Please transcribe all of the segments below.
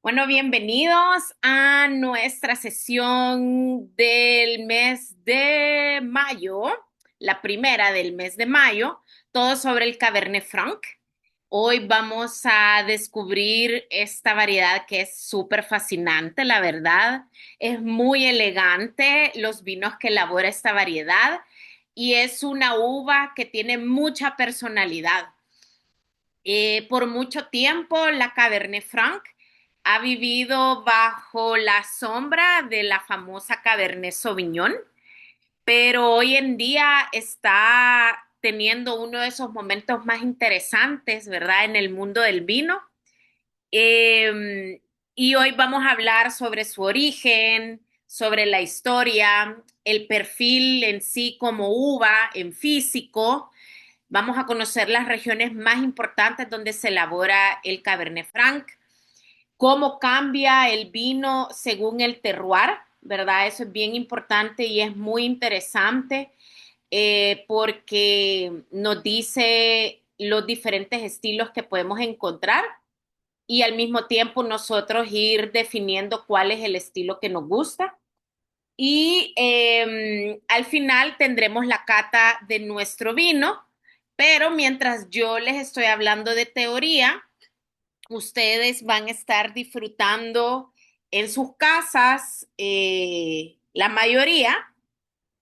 Bueno, bienvenidos a nuestra sesión del mes de mayo, la primera del mes de mayo, todo sobre el Cabernet Franc. Hoy vamos a descubrir esta variedad que es súper fascinante, la verdad. Es muy elegante los vinos que elabora esta variedad y es una uva que tiene mucha personalidad. Por mucho tiempo, la Cabernet Franc ha vivido bajo la sombra de la famosa Cabernet Sauvignon, pero hoy en día está teniendo uno de esos momentos más interesantes, ¿verdad?, en el mundo del vino. Y hoy vamos a hablar sobre su origen, sobre la historia, el perfil en sí como uva, en físico. Vamos a conocer las regiones más importantes donde se elabora el Cabernet Franc, cómo cambia el vino según el terroir, ¿verdad? Eso es bien importante y es muy interesante porque nos dice los diferentes estilos que podemos encontrar y al mismo tiempo nosotros ir definiendo cuál es el estilo que nos gusta. Y al final tendremos la cata de nuestro vino, pero mientras yo les estoy hablando de teoría, ustedes van a estar disfrutando en sus casas, la mayoría,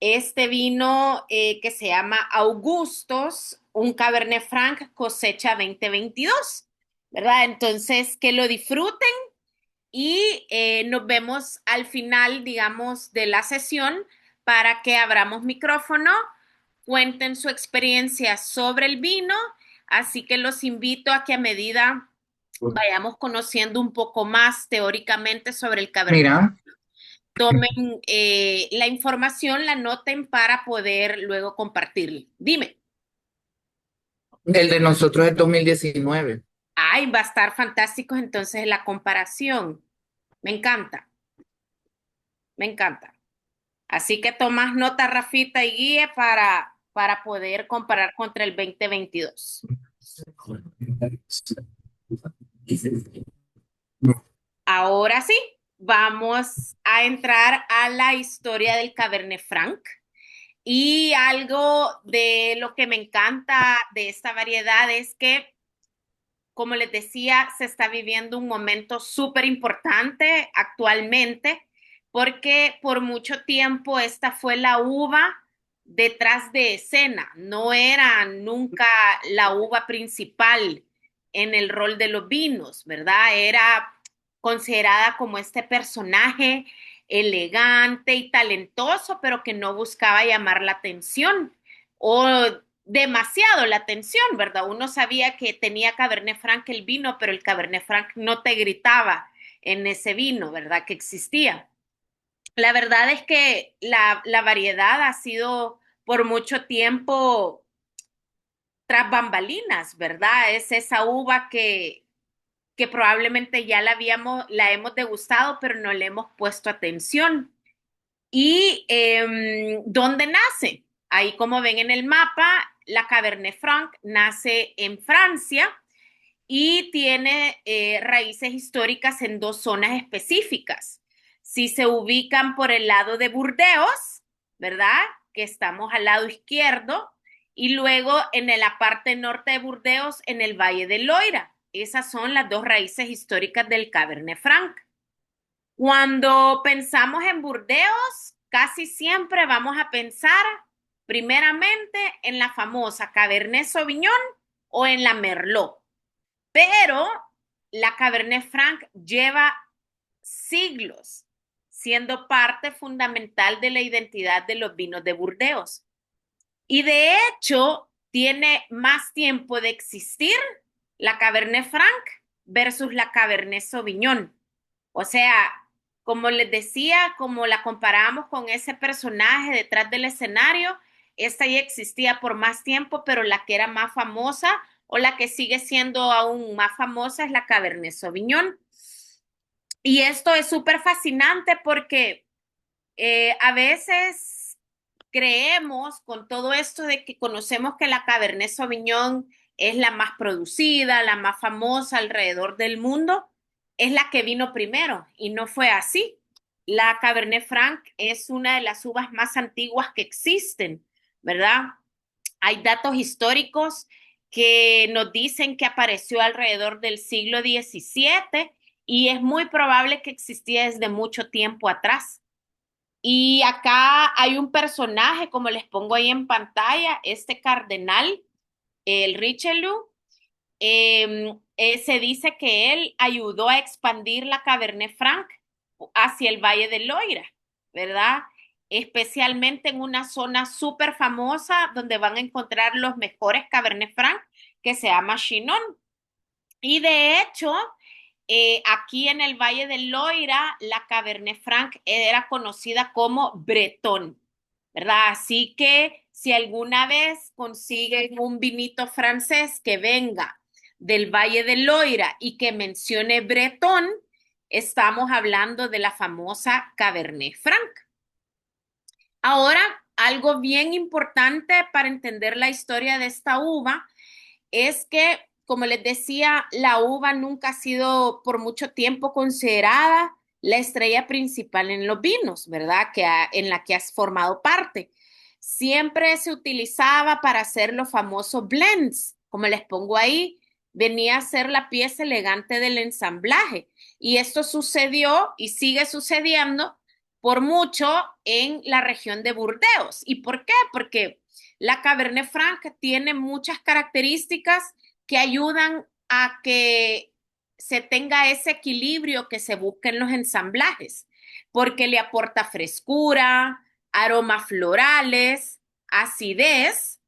este vino que se llama Augustos, un Cabernet Franc cosecha 2022, ¿verdad? Entonces, que lo disfruten y nos vemos al final, digamos, de la sesión para que abramos micrófono, cuenten su experiencia sobre el vino, así que los invito a que a medida vayamos conociendo un poco más teóricamente sobre el Cabernet, Mira, tomen la información, la anoten para poder luego compartirla. Dime. el de nosotros es 2019. Ay, va a estar fantástico entonces la comparación. Me encanta, me encanta. Así que tomas nota, Rafita, y guíe para poder comparar contra el 2022. Ahora sí, vamos a entrar a la historia del Cabernet Franc. Y algo de lo que me encanta de esta variedad es que, como les decía, se está viviendo un momento súper importante actualmente, porque por mucho tiempo esta fue la uva detrás de escena, no era nunca la uva principal en el rol de los vinos, ¿verdad? Era considerada como este personaje elegante y talentoso, pero que no buscaba llamar la atención o demasiado la atención, ¿verdad? Uno sabía que tenía Cabernet Franc el vino, pero el Cabernet Franc no te gritaba en ese vino, ¿verdad? Que existía. La verdad es que la variedad ha sido por mucho tiempo tras bambalinas, ¿verdad? Es esa uva que probablemente ya la hemos degustado, pero no le hemos puesto atención. ¿Y dónde nace? Ahí como ven en el mapa, la Cabernet Franc nace en Francia y tiene raíces históricas en dos zonas específicas. Si se ubican por el lado de Burdeos, ¿verdad? Que estamos al lado izquierdo, y luego en la parte norte de Burdeos, en el Valle del Loira. Esas son las dos raíces históricas del Cabernet Franc. Cuando pensamos en Burdeos, casi siempre vamos a pensar primeramente en la famosa Cabernet Sauvignon o en la Merlot. Pero la Cabernet Franc lleva siglos siendo parte fundamental de la identidad de los vinos de Burdeos. Y de hecho, tiene más tiempo de existir la Cabernet Franc versus la Cabernet Sauvignon. O sea, como les decía, como la comparamos con ese personaje detrás del escenario, esta ya existía por más tiempo, pero la que era más famosa o la que sigue siendo aún más famosa es la Cabernet Sauvignon. Y esto es súper fascinante porque a veces creemos con todo esto de que conocemos que la Cabernet Sauvignon es la más producida, la más famosa alrededor del mundo, es la que vino primero y no fue así. La Cabernet Franc es una de las uvas más antiguas que existen, ¿verdad? Hay datos históricos que nos dicen que apareció alrededor del siglo XVII y es muy probable que existía desde mucho tiempo atrás. Y acá hay un personaje, como les pongo ahí en pantalla, este cardenal, el Richelieu, se dice que él ayudó a expandir la Cabernet Franc hacia el Valle del Loira, ¿verdad? Especialmente en una zona súper famosa donde van a encontrar los mejores Cabernet Franc, que se llama Chinon. Y de hecho, aquí en el Valle del Loira, la Cabernet Franc era conocida como Bretón, ¿verdad? Así que si alguna vez consiguen un vinito francés que venga del Valle del Loira y que mencione Bretón, estamos hablando de la famosa Cabernet Franc. Ahora, algo bien importante para entender la historia de esta uva es que, como les decía, la uva nunca ha sido por mucho tiempo considerada la estrella principal en los vinos, ¿verdad? En la que has formado parte. Siempre se utilizaba para hacer los famosos blends, como les pongo ahí, venía a ser la pieza elegante del ensamblaje. Y esto sucedió y sigue sucediendo por mucho en la región de Burdeos. ¿Y por qué? Porque la Cabernet Franc tiene muchas características que ayudan a que se tenga ese equilibrio que se busca en los ensamblajes, porque le aporta frescura, aromas florales, acidez,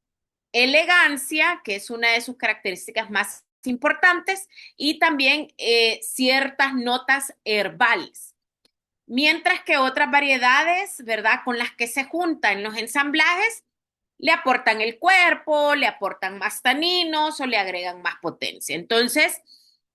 elegancia, que es una de sus características más importantes, y también ciertas notas herbales. Mientras que otras variedades, ¿verdad? Con las que se juntan los ensamblajes, le aportan el cuerpo, le aportan más taninos o le agregan más potencia. Entonces,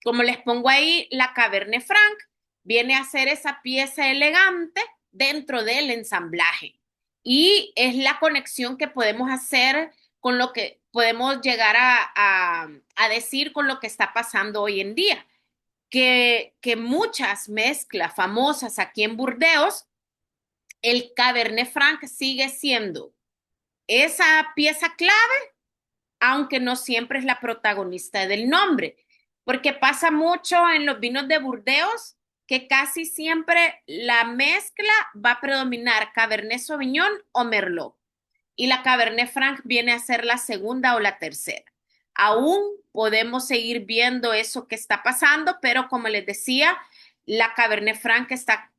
como les pongo ahí, la Cabernet Franc viene a ser esa pieza elegante dentro del ensamblaje. Y es la conexión que podemos hacer con lo que podemos llegar a decir con lo que está pasando hoy en día. Que muchas mezclas famosas aquí en Burdeos, el Cabernet Franc sigue siendo esa pieza clave, aunque no siempre es la protagonista del nombre, porque pasa mucho en los vinos de Burdeos que casi siempre la mezcla va a predominar Cabernet Sauvignon o Merlot, y la Cabernet Franc viene a ser la segunda o la tercera. Aún podemos seguir viendo eso que está pasando, pero como les decía, la Cabernet Franc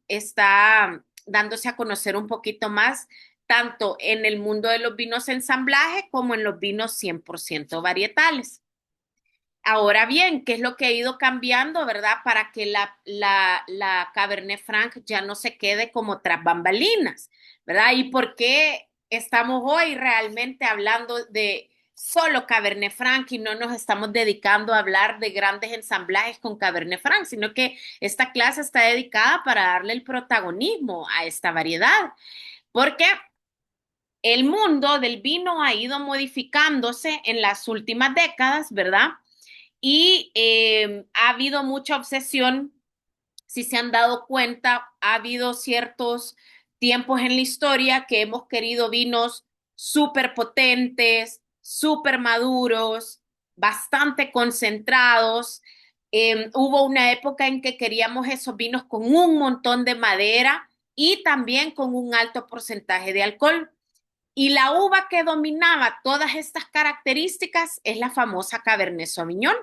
está dándose a conocer un poquito más, tanto en el mundo de los vinos ensamblaje como en los vinos 100% varietales. Ahora bien, ¿qué es lo que ha ido cambiando, verdad? Para que la Cabernet Franc ya no se quede como tras bambalinas, ¿verdad? ¿Y por qué estamos hoy realmente hablando de solo Cabernet Franc y no nos estamos dedicando a hablar de grandes ensamblajes con Cabernet Franc, sino que esta clase está dedicada para darle el protagonismo a esta variedad? Porque el mundo del vino ha ido modificándose en las últimas décadas, ¿verdad? Y ha habido mucha obsesión, si se han dado cuenta, ha habido ciertos tiempos en la historia que hemos querido vinos súper potentes, súper maduros, bastante concentrados. Hubo una época en que queríamos esos vinos con un montón de madera y también con un alto porcentaje de alcohol. Y la uva que dominaba todas estas características es la famosa Cabernet Sauvignon.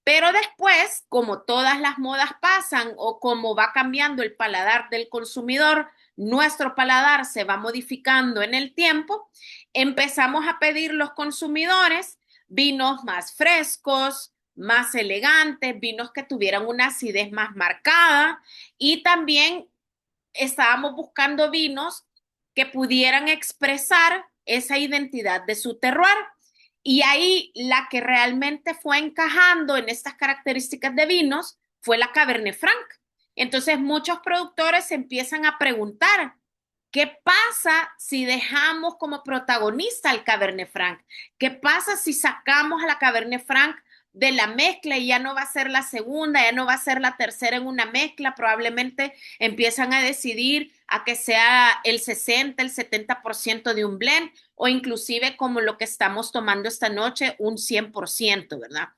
Pero después, como todas las modas pasan o como va cambiando el paladar del consumidor, nuestro paladar se va modificando en el tiempo, empezamos a pedir los consumidores vinos más frescos, más elegantes, vinos que tuvieran una acidez más marcada, y también estábamos buscando vinos que pudieran expresar esa identidad de su terroir. Y ahí la que realmente fue encajando en estas características de vinos fue la Cabernet Franc. Entonces muchos productores se empiezan a preguntar, ¿qué pasa si dejamos como protagonista al Cabernet Franc? ¿Qué pasa si sacamos a la Cabernet Franc de la mezcla y ya no va a ser la segunda, ya no va a ser la tercera en una mezcla, probablemente empiezan a decidir a que sea el 60, el 70% de un blend o inclusive como lo que estamos tomando esta noche, un 100%, ¿verdad?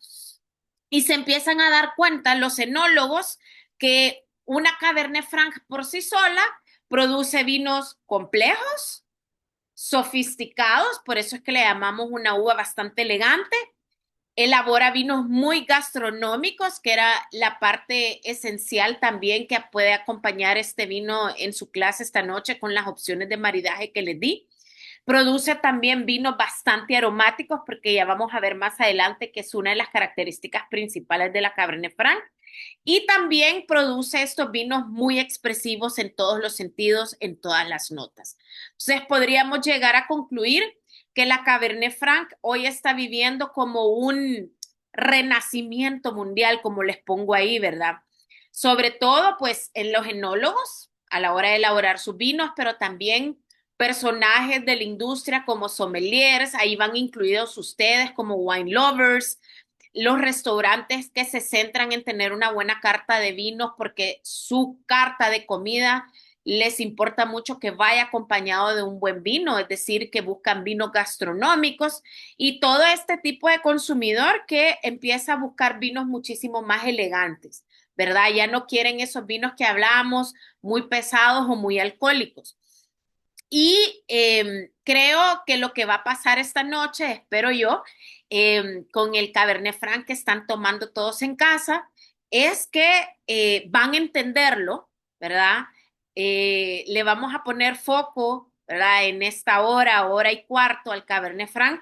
Y se empiezan a dar cuenta los enólogos que una Cabernet Franc por sí sola produce vinos complejos, sofisticados, por eso es que le llamamos una uva bastante elegante. Elabora vinos muy gastronómicos, que era la parte esencial también que puede acompañar este vino en su clase esta noche con las opciones de maridaje que les di. Produce también vinos bastante aromáticos, porque ya vamos a ver más adelante que es una de las características principales de la Cabernet Franc. Y también produce estos vinos muy expresivos en todos los sentidos, en todas las notas. Entonces podríamos llegar a concluir que la Cabernet Franc hoy está viviendo como un renacimiento mundial, como les pongo ahí, ¿verdad? Sobre todo, pues, en los enólogos a la hora de elaborar sus vinos, pero también personajes de la industria como sommeliers, ahí van incluidos ustedes como wine lovers, los restaurantes que se centran en tener una buena carta de vinos porque su carta de comida les importa mucho que vaya acompañado de un buen vino, es decir, que buscan vinos gastronómicos y todo este tipo de consumidor que empieza a buscar vinos muchísimo más elegantes, ¿verdad? Ya no quieren esos vinos que hablamos muy pesados o muy alcohólicos. Y creo que lo que va a pasar esta noche, espero yo, con el Cabernet Franc que están tomando todos en casa, es que van a entenderlo, ¿verdad? Le vamos a poner foco, ¿verdad? En esta hora, hora y cuarto al Cabernet Franc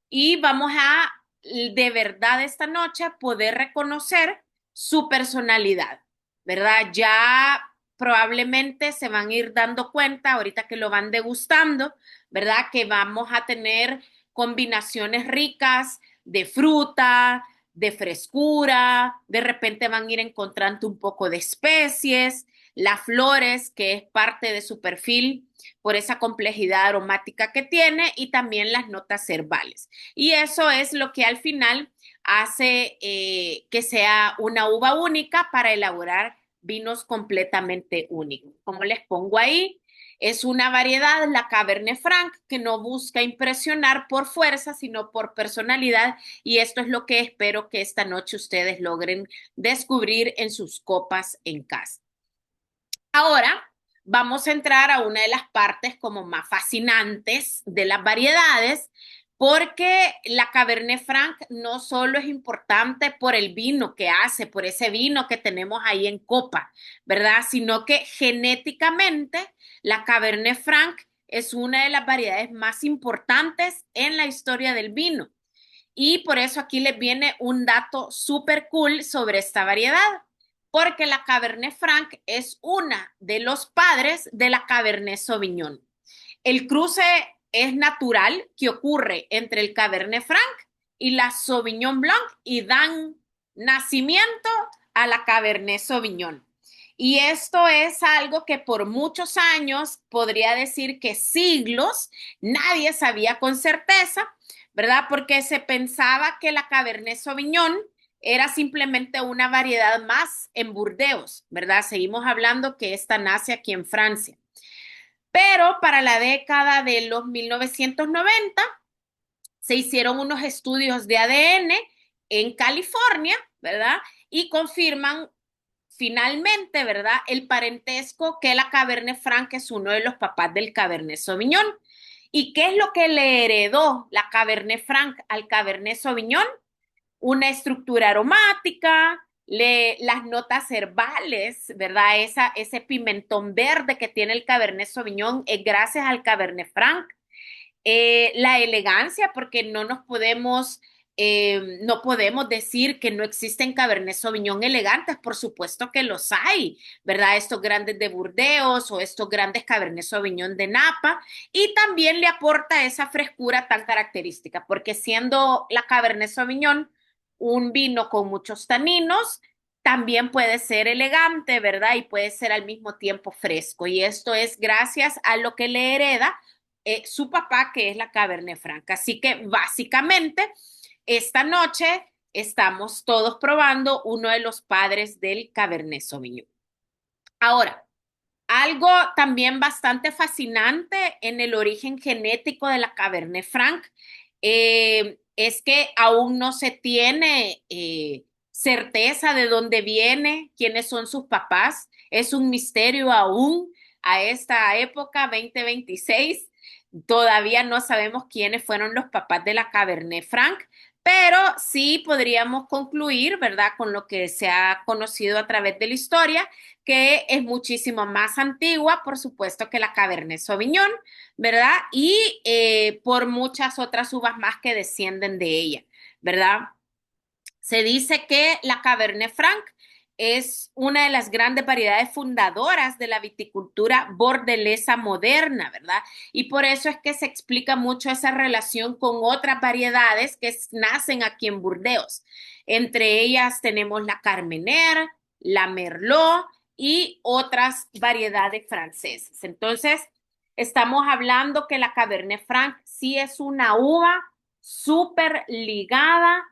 y vamos a, de verdad, esta noche poder reconocer su personalidad, ¿verdad? Ya probablemente se van a ir dando cuenta ahorita que lo van degustando, ¿verdad? Que vamos a tener combinaciones ricas de fruta, de frescura, de repente van a ir encontrando un poco de especies, las flores, que es parte de su perfil por esa complejidad aromática que tiene y también las notas herbales. Y eso es lo que al final hace que sea una uva única para elaborar vinos completamente únicos. Como les pongo ahí, es una variedad, la Cabernet Franc, que no busca impresionar por fuerza, sino por personalidad. Y esto es lo que espero que esta noche ustedes logren descubrir en sus copas en casa. Ahora vamos a entrar a una de las partes como más fascinantes de las variedades, porque la Cabernet Franc no solo es importante por el vino que hace, por ese vino que tenemos ahí en copa, ¿verdad? Sino que genéticamente la Cabernet Franc es una de las variedades más importantes en la historia del vino. Y por eso aquí les viene un dato súper cool sobre esta variedad, porque la Cabernet Franc es una de los padres de la Cabernet Sauvignon. El cruce es natural que ocurre entre el Cabernet Franc y la Sauvignon Blanc y dan nacimiento a la Cabernet Sauvignon. Y esto es algo que por muchos años, podría decir que siglos, nadie sabía con certeza, ¿verdad? Porque se pensaba que la Cabernet Sauvignon era simplemente una variedad más en Burdeos, ¿verdad? Seguimos hablando que esta nace aquí en Francia. Pero para la década de los 1990 se hicieron unos estudios de ADN en California, ¿verdad? Y confirman finalmente, ¿verdad? El parentesco que la Cabernet Franc es uno de los papás del Cabernet Sauvignon. ¿Y qué es lo que le heredó la Cabernet Franc al Cabernet Sauvignon? Una estructura aromática, las notas herbales, ¿verdad? Ese pimentón verde que tiene el Cabernet Sauvignon es gracias al Cabernet Franc. La elegancia, porque no podemos decir que no existen Cabernet Sauvignon elegantes, por supuesto que los hay, ¿verdad? Estos grandes de Burdeos o estos grandes Cabernet Sauvignon de Napa, y también le aporta esa frescura tan característica, porque siendo la Cabernet Sauvignon un vino con muchos taninos, también puede ser elegante, ¿verdad? Y puede ser al mismo tiempo fresco, y esto es gracias a lo que le hereda su papá, que es la Cabernet Franc. Así que básicamente esta noche estamos todos probando uno de los padres del Cabernet Sauvignon. Ahora, algo también bastante fascinante en el origen genético de la Cabernet Franc es que aún no se tiene certeza de dónde viene, quiénes son sus papás. Es un misterio aún a esta época, 2026. Todavía no sabemos quiénes fueron los papás de la Cabernet Franc, pero sí podríamos concluir, ¿verdad?, con lo que se ha conocido a través de la historia, que es muchísimo más antigua, por supuesto, que la Cabernet Sauvignon, ¿verdad? Y por muchas otras uvas más que descienden de ella, ¿verdad? Se dice que la Cabernet Franc es una de las grandes variedades fundadoras de la viticultura bordelesa moderna, ¿verdad? Y por eso es que se explica mucho esa relación con otras variedades que nacen aquí en Burdeos. Entre ellas tenemos la Carmener, la Merlot y otras variedades francesas. Entonces, estamos hablando que la Cabernet Franc sí es una uva súper ligada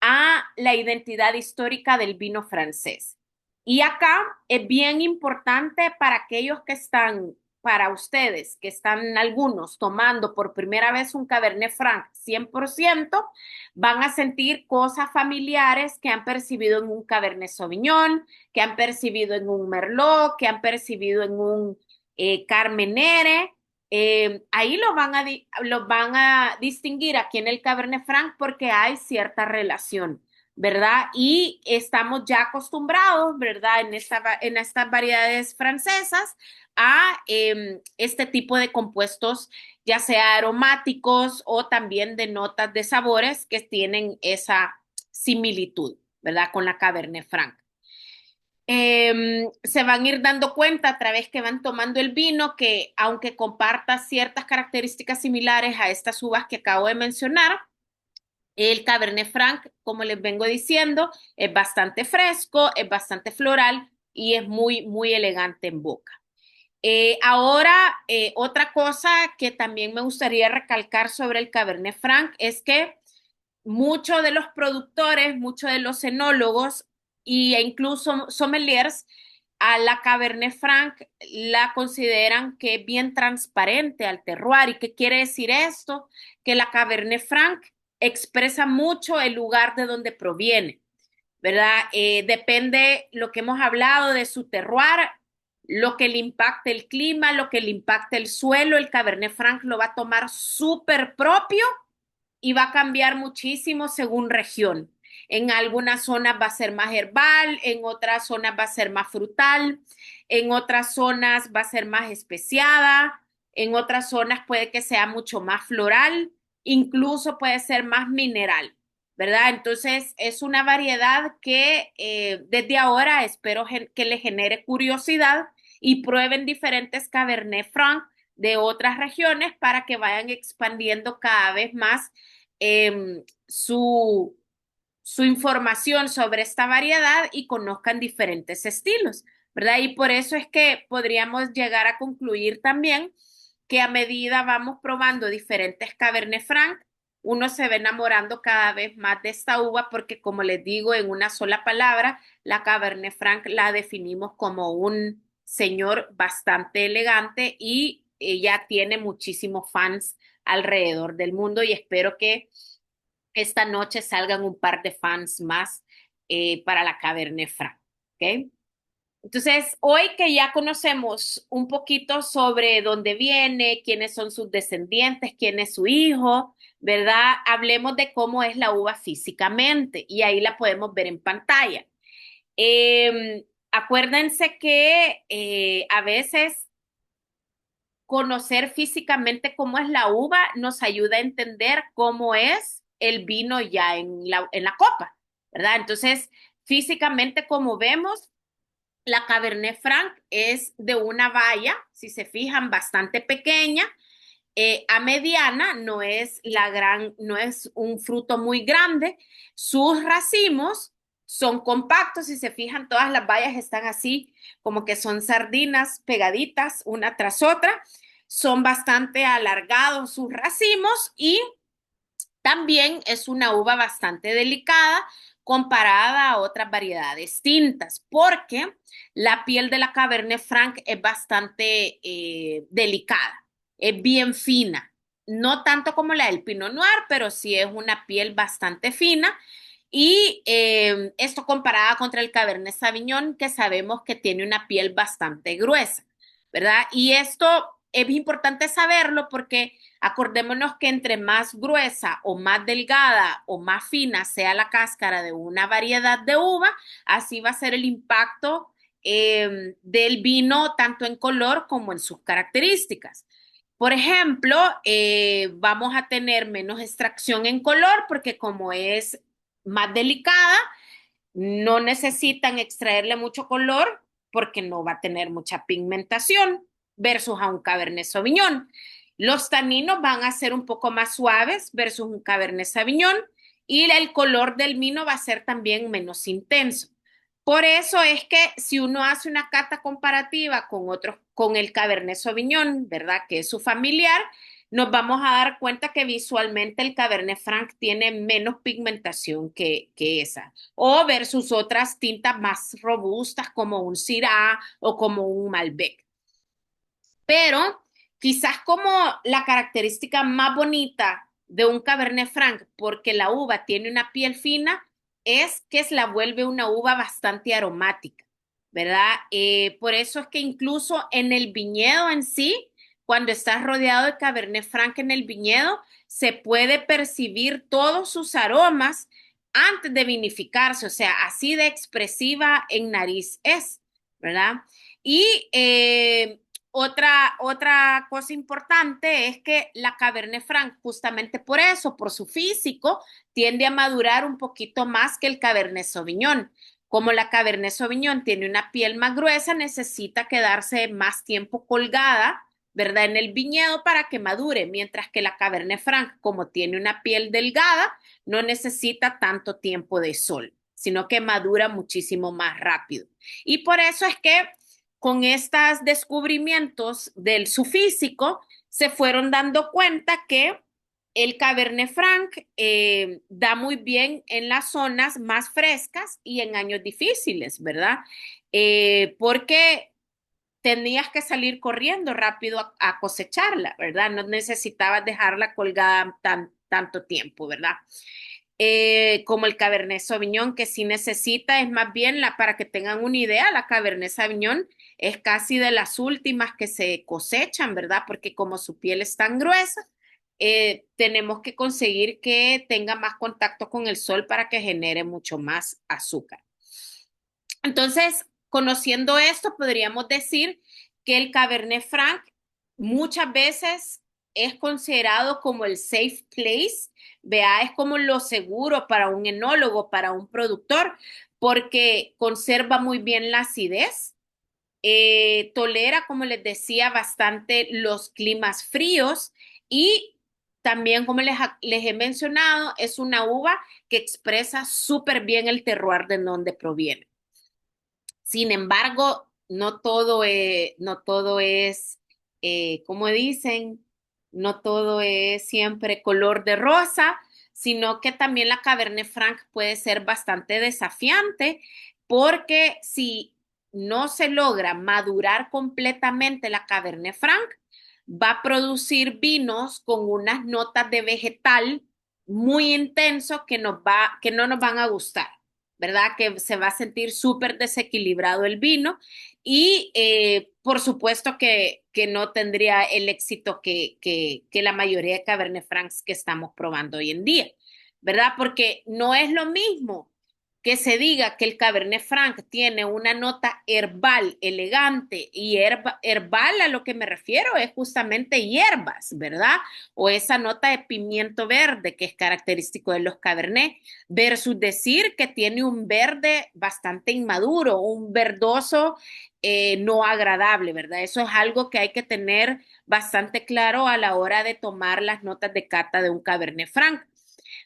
a la identidad histórica del vino francés. Y acá es bien importante para aquellos que están, para ustedes, que están algunos tomando por primera vez un Cabernet Franc 100%, van a sentir cosas familiares que han percibido en un Cabernet Sauvignon, que han percibido en un Merlot, que han percibido en un Carmenere. Ahí lo van a distinguir aquí en el Cabernet Franc porque hay cierta relación, ¿verdad? Y estamos ya acostumbrados, ¿verdad? En estas variedades francesas a este tipo de compuestos, ya sea aromáticos o también de notas de sabores que tienen esa similitud, ¿verdad? Con la Cabernet Franc. Se van a ir dando cuenta a través que van tomando el vino que aunque comparta ciertas características similares a estas uvas que acabo de mencionar, el Cabernet Franc, como les vengo diciendo, es bastante fresco, es bastante floral y es muy, muy elegante en boca. Ahora, otra cosa que también me gustaría recalcar sobre el Cabernet Franc es que muchos de los productores, muchos de los enólogos e incluso sommeliers a la Cabernet Franc la consideran que es bien transparente al terroir. ¿Y qué quiere decir esto? Que la Cabernet Franc expresa mucho el lugar de donde proviene, ¿verdad? Depende lo que hemos hablado de su terroir, lo que le impacte el clima, lo que le impacte el suelo, el Cabernet Franc lo va a tomar súper propio y va a cambiar muchísimo según región. En algunas zonas va a ser más herbal, en otras zonas va a ser más frutal, en otras zonas va a ser más especiada, en otras zonas puede que sea mucho más floral, incluso puede ser más mineral, ¿verdad? Entonces es una variedad que desde ahora espero que le genere curiosidad y prueben diferentes Cabernet Franc de otras regiones para que vayan expandiendo cada vez más eh, su, su información sobre esta variedad y conozcan diferentes estilos, ¿verdad? Y por eso es que podríamos llegar a concluir también que a medida vamos probando diferentes Cabernet Franc, uno se va enamorando cada vez más de esta uva porque, como les digo, en una sola palabra, la Cabernet Franc la definimos como un señor bastante elegante y ella tiene muchísimos fans alrededor del mundo y espero que esta noche salgan un par de fans más para la Cabernet Franc. ¿Ok? Entonces, hoy que ya conocemos un poquito sobre dónde viene, quiénes son sus descendientes, quién es su hijo, ¿verdad? Hablemos de cómo es la uva físicamente y ahí la podemos ver en pantalla. Acuérdense que a veces conocer físicamente cómo es la uva nos ayuda a entender cómo es el vino ya en la copa, ¿verdad? Entonces, físicamente, como vemos, la Cabernet Franc es de una baya, si se fijan, bastante pequeña, a mediana, no es un fruto muy grande. Sus racimos son compactos, si se fijan, todas las bayas están así, como que son sardinas pegaditas una tras otra. Son bastante alargados sus racimos y También es una uva bastante delicada comparada a otras variedades tintas, porque la piel de la Cabernet Franc es bastante delicada, es bien fina, no tanto como la del Pinot Noir, pero sí es una piel bastante fina. Y esto comparada contra el Cabernet Sauvignon, que sabemos que tiene una piel bastante gruesa, ¿verdad? Y esto es importante saberlo porque acordémonos que entre más gruesa o más delgada o más fina sea la cáscara de una variedad de uva, así va a ser el impacto del vino tanto en color como en sus características. Por ejemplo, vamos a tener menos extracción en color porque como es más delicada, no necesitan extraerle mucho color porque no va a tener mucha pigmentación versus a un Cabernet Sauvignon. Los taninos van a ser un poco más suaves versus un Cabernet Sauvignon y el color del vino va a ser también menos intenso. Por eso es que si uno hace una cata comparativa con otros, con el Cabernet Sauvignon, ¿verdad? Que es su familiar, nos vamos a dar cuenta que visualmente el Cabernet Franc tiene menos pigmentación que esa o versus otras tintas más robustas como un Syrah o como un Malbec. Pero quizás como la característica más bonita de un Cabernet Franc, porque la uva tiene una piel fina, es que se la vuelve una uva bastante aromática, ¿verdad? Por eso es que incluso en el viñedo en sí, cuando estás rodeado de Cabernet Franc en el viñedo, se puede percibir todos sus aromas antes de vinificarse, o sea, así de expresiva en nariz es, ¿verdad? Y otra cosa importante es que la Cabernet Franc, justamente por eso, por su físico, tiende a madurar un poquito más que el Cabernet Sauvignon. Como la Cabernet Sauvignon tiene una piel más gruesa, necesita quedarse más tiempo colgada, ¿verdad? En el viñedo para que madure, mientras que la Cabernet Franc, como tiene una piel delgada, no necesita tanto tiempo de sol, sino que madura muchísimo más rápido. Y por eso es que con estos descubrimientos de su físico, se fueron dando cuenta que el Cabernet Franc da muy bien en las zonas más frescas y en años difíciles, ¿verdad? Porque tenías que salir corriendo rápido a cosecharla, ¿verdad? No necesitabas dejarla colgada tanto tiempo, ¿verdad? Como el Cabernet Sauvignon, que sí necesita, es más bien para que tengan una idea, la Cabernet Sauvignon es casi de las últimas que se cosechan, ¿verdad? Porque como su piel es tan gruesa, tenemos que conseguir que tenga más contacto con el sol para que genere mucho más azúcar. Entonces, conociendo esto, podríamos decir que el Cabernet Franc muchas veces es considerado como el safe place, vea, es como lo seguro para un enólogo, para un productor, porque conserva muy bien la acidez, tolera, como les decía, bastante los climas fríos y también, como les he mencionado, es una uva que expresa súper bien el terroir de donde proviene. Sin embargo, no todo es, como dicen, no todo es siempre color de rosa, sino que también la Cabernet Franc puede ser bastante desafiante, porque si no se logra madurar completamente la Cabernet Franc, va a producir vinos con unas notas de vegetal muy intensos que no nos van a gustar. ¿Verdad? Que se va a sentir súper desequilibrado el vino y por supuesto que no tendría el éxito que la mayoría de Cabernet Francs que estamos probando hoy en día, ¿verdad? Porque no es lo mismo que se diga que el Cabernet Franc tiene una nota herbal elegante y herbal a lo que me refiero es justamente hierbas, ¿verdad? O esa nota de pimiento verde que es característico de los Cabernet versus decir que tiene un verde bastante inmaduro, un verdoso no agradable, ¿verdad? Eso es algo que hay que tener bastante claro a la hora de tomar las notas de cata de un Cabernet Franc.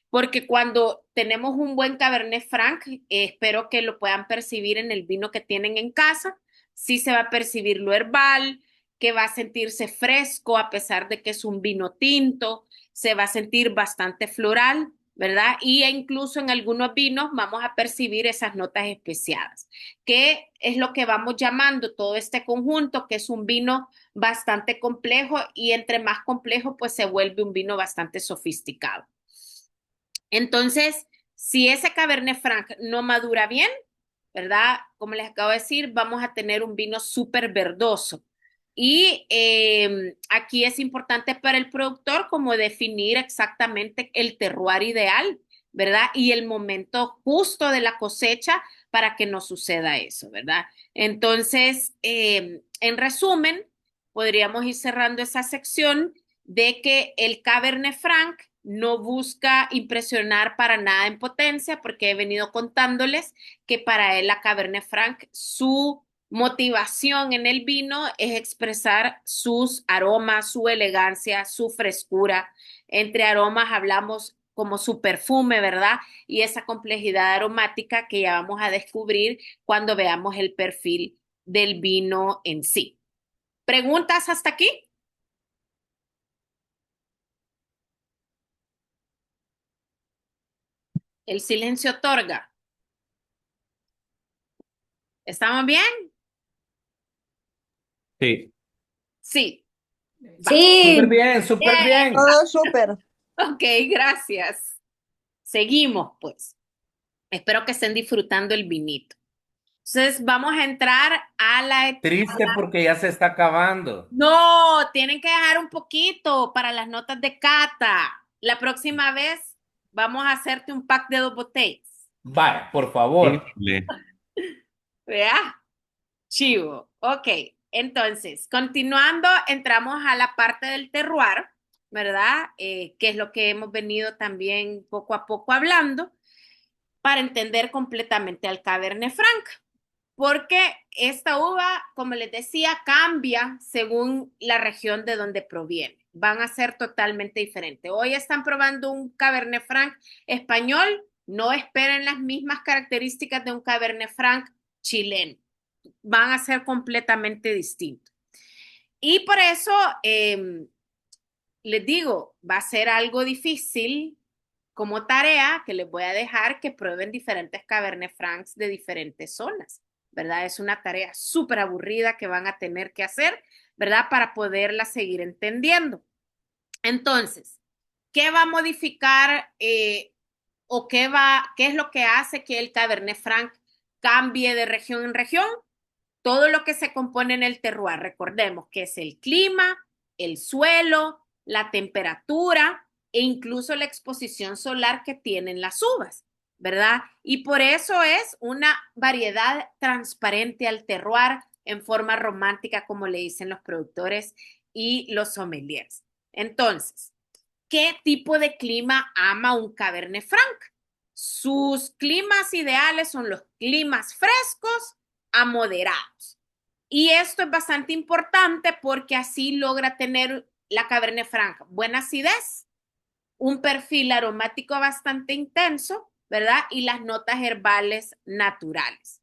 Porque cuando tenemos un buen Cabernet Franc, espero que lo puedan percibir en el vino que tienen en casa. Sí se va a percibir lo herbal, que va a sentirse fresco a pesar de que es un vino tinto, se va a sentir bastante floral, ¿verdad? Y incluso en algunos vinos vamos a percibir esas notas especiadas, que es lo que vamos llamando todo este conjunto, que es un vino bastante complejo y entre más complejo, pues se vuelve un vino bastante sofisticado. Entonces, si ese Cabernet Franc no madura bien, ¿verdad? Como les acabo de decir, vamos a tener un vino súper verdoso. Y aquí es importante para el productor como definir exactamente el terroir ideal, ¿verdad? Y el momento justo de la cosecha para que no suceda eso, ¿verdad? Entonces, en resumen, podríamos ir cerrando esa sección de que el Cabernet Franc no busca impresionar para nada en potencia, porque he venido contándoles que para él la Cabernet Franc, su motivación en el vino es expresar sus aromas, su elegancia, su frescura. Entre aromas hablamos como su perfume, ¿verdad? Y esa complejidad aromática que ya vamos a descubrir cuando veamos el perfil del vino en sí. ¿Preguntas hasta aquí? El silencio otorga. ¿Estamos bien? Sí. Sí. Va. Súper Sí, bien, súper Bien. bien. todo súper. Ok, gracias. Seguimos, pues. Espero que estén disfrutando el vinito. Entonces, vamos a entrar a la... Triste porque ya se está acabando. No, tienen que dejar un poquito para las notas de cata. La próxima vez vamos a hacerte un pack de 2 botellas. Vaya, por favor. Híjole. ¿Vea? Chivo. Ok, entonces, continuando, entramos a la parte del terroir, ¿verdad? Que es lo que hemos venido también poco a poco hablando para entender completamente al Cabernet Franc. Porque esta uva, como les decía, cambia según la región de donde proviene. Van a ser totalmente diferentes. Hoy están probando un Cabernet Franc español, no esperen las mismas características de un Cabernet Franc chileno. Van a ser completamente distintos. Y por eso les digo, va a ser algo difícil como tarea que les voy a dejar que prueben diferentes Cabernet Francs de diferentes zonas, ¿verdad? Es una tarea súper aburrida que van a tener que hacer, ¿verdad? Para poderla seguir entendiendo. Entonces, ¿qué va a modificar o qué es lo que hace que el Cabernet Franc cambie de región en región? Todo lo que se compone en el terroir, recordemos que es el clima, el suelo, la temperatura e incluso la exposición solar que tienen las uvas, ¿verdad? Y por eso es una variedad transparente al terroir en forma romántica, como le dicen los productores y los sommeliers. Entonces, ¿qué tipo de clima ama un Cabernet Franc? Sus climas ideales son los climas frescos a moderados. Y esto es bastante importante porque así logra tener la Cabernet Franc buena acidez, un perfil aromático bastante intenso, ¿verdad? Y las notas herbales naturales.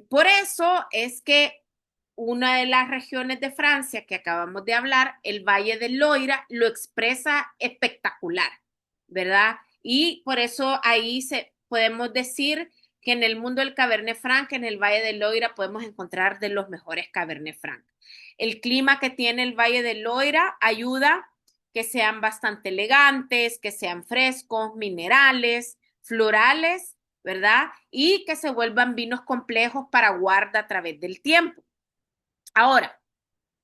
Por eso es que una de las regiones de Francia que acabamos de hablar, el Valle del Loira, lo expresa espectacular, ¿verdad? Y por eso ahí podemos decir que en el mundo del Cabernet Franc, en el Valle del Loira, podemos encontrar de los mejores Cabernet Franc. El clima que tiene el Valle del Loira ayuda que sean bastante elegantes, que sean frescos, minerales, florales, ¿verdad? Y que se vuelvan vinos complejos para guarda a través del tiempo. Ahora,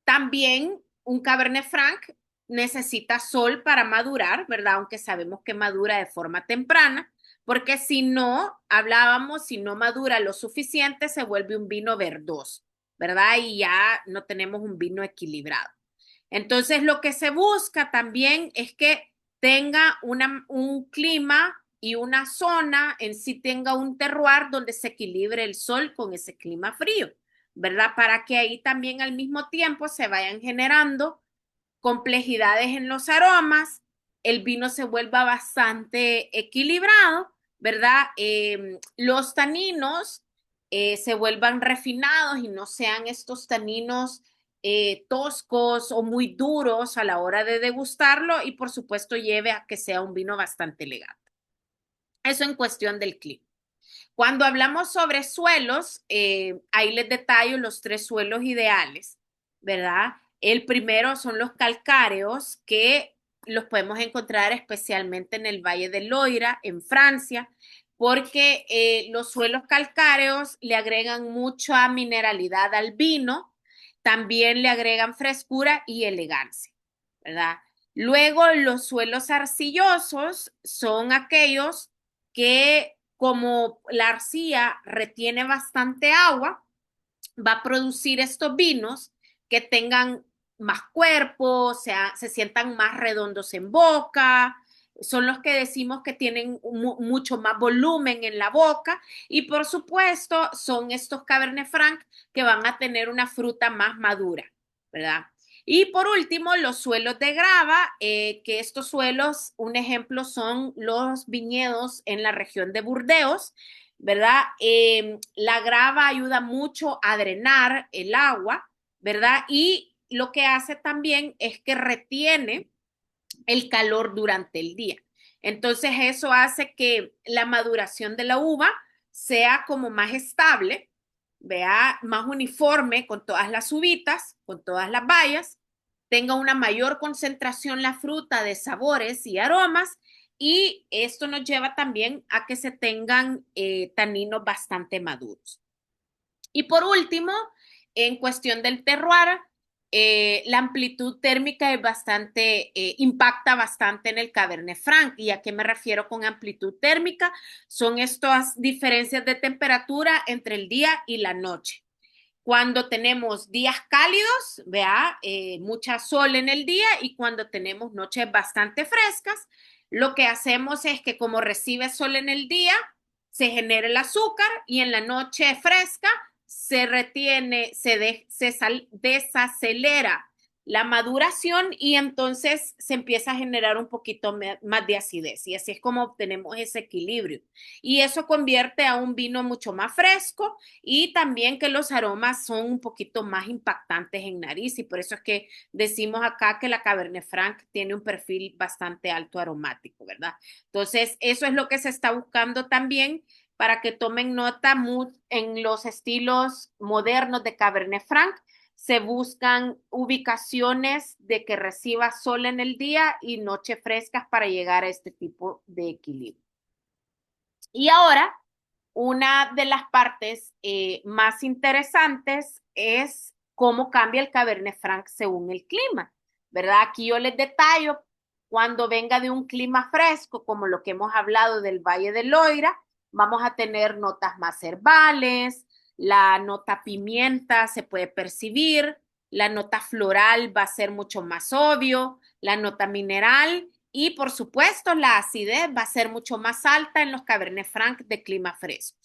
también un Cabernet Franc necesita sol para madurar, ¿verdad? Aunque sabemos que madura de forma temprana, porque si no, hablábamos, si no madura lo suficiente, se vuelve un vino verdoso, ¿verdad? Y ya no tenemos un vino equilibrado. Entonces, lo que se busca también es que tenga un clima y una zona en sí tenga un terroir donde se equilibre el sol con ese clima frío, ¿verdad? Para que ahí también al mismo tiempo se vayan generando complejidades en los aromas, el vino se vuelva bastante equilibrado, ¿verdad? Los taninos se vuelvan refinados y no sean estos taninos toscos o muy duros a la hora de degustarlo y por supuesto lleve a que sea un vino bastante elegante. Eso en cuestión del clima. Cuando hablamos sobre suelos, ahí les detallo los 3 suelos ideales, ¿verdad? El primero son los calcáreos, que los podemos encontrar especialmente en el Valle del Loira, en Francia, porque los suelos calcáreos le agregan mucha mineralidad al vino, también le agregan frescura y elegancia, ¿verdad? Luego, los suelos arcillosos son aquellos que, como la arcilla retiene bastante agua, va a producir estos vinos que tengan más cuerpo, o sea, se sientan más redondos en boca, son los que decimos que tienen mucho más volumen en la boca y por supuesto son estos Cabernet Franc que van a tener una fruta más madura, ¿verdad? Y por último, los suelos de grava, que estos suelos, un ejemplo son los viñedos en la región de Burdeos, ¿verdad? La grava ayuda mucho a drenar el agua, ¿verdad? Y lo que hace también es que retiene el calor durante el día. Entonces eso hace que la maduración de la uva sea como más estable, vea, más uniforme con todas las uvitas, con todas las bayas, tenga una mayor concentración la fruta de sabores y aromas y esto nos lleva también a que se tengan taninos bastante maduros. Y por último, en cuestión del terroir, la amplitud térmica es bastante, impacta bastante en el Cabernet Franc. ¿Y a qué me refiero con amplitud térmica? Son estas diferencias de temperatura entre el día y la noche. Cuando tenemos días cálidos, vea, mucha sol en el día y cuando tenemos noches bastante frescas, lo que hacemos es que como recibe sol en el día, se genera el azúcar y en la noche fresca se retiene, desacelera la maduración y entonces se empieza a generar un poquito más de acidez y así es como obtenemos ese equilibrio. Y eso convierte a un vino mucho más fresco y también que los aromas son un poquito más impactantes en nariz y por eso es que decimos acá que la Cabernet Franc tiene un perfil bastante alto aromático, ¿verdad? Entonces, eso es lo que se está buscando también para que tomen nota en los estilos modernos de Cabernet Franc. Se buscan ubicaciones de que reciba sol en el día y noches frescas para llegar a este tipo de equilibrio. Y ahora, una de las partes más interesantes es cómo cambia el Cabernet Franc según el clima, ¿verdad? Aquí yo les detallo cuando venga de un clima fresco, como lo que hemos hablado del Valle del Loira, vamos a tener notas más herbales, la nota pimienta se puede percibir, la nota floral va a ser mucho más obvio, la nota mineral y por supuesto la acidez va a ser mucho más alta en los Cabernet Franc de clima fresco.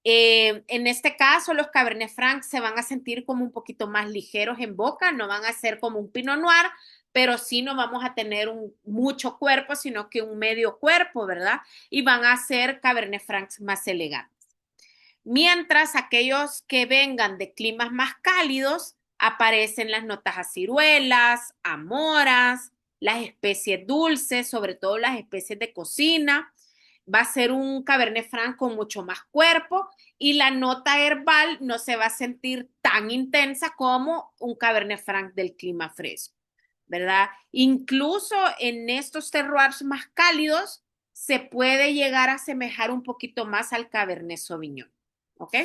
En este caso, los Cabernet Franc se van a sentir como un poquito más ligeros en boca, no van a ser como un Pinot Noir, pero sí no vamos a tener mucho cuerpo, sino que un medio cuerpo, ¿verdad? Y van a ser Cabernet Francs más elegantes. Mientras aquellos que vengan de climas más cálidos, aparecen las notas a ciruelas, a moras, las especies dulces, sobre todo las especies de cocina. Va a ser un Cabernet Franc con mucho más cuerpo y la nota herbal no se va a sentir tan intensa como un Cabernet Franc del clima fresco, ¿verdad? Incluso en estos terroirs más cálidos se puede llegar a asemejar un poquito más al Cabernet Sauvignon, ¿ok?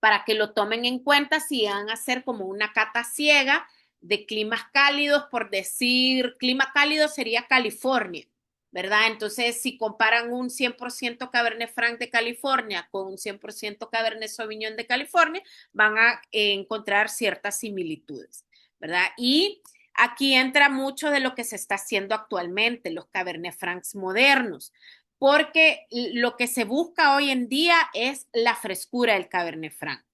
Para que lo tomen en cuenta si van a hacer como una cata ciega de climas cálidos, por decir, clima cálido sería California, ¿verdad? Entonces, si comparan un 100% Cabernet Franc de California con un 100% Cabernet Sauvignon de California, van a encontrar ciertas similitudes, ¿verdad? Y aquí entra mucho de lo que se está haciendo actualmente, los Cabernet Francs modernos, porque lo que se busca hoy en día es la frescura del Cabernet Franc,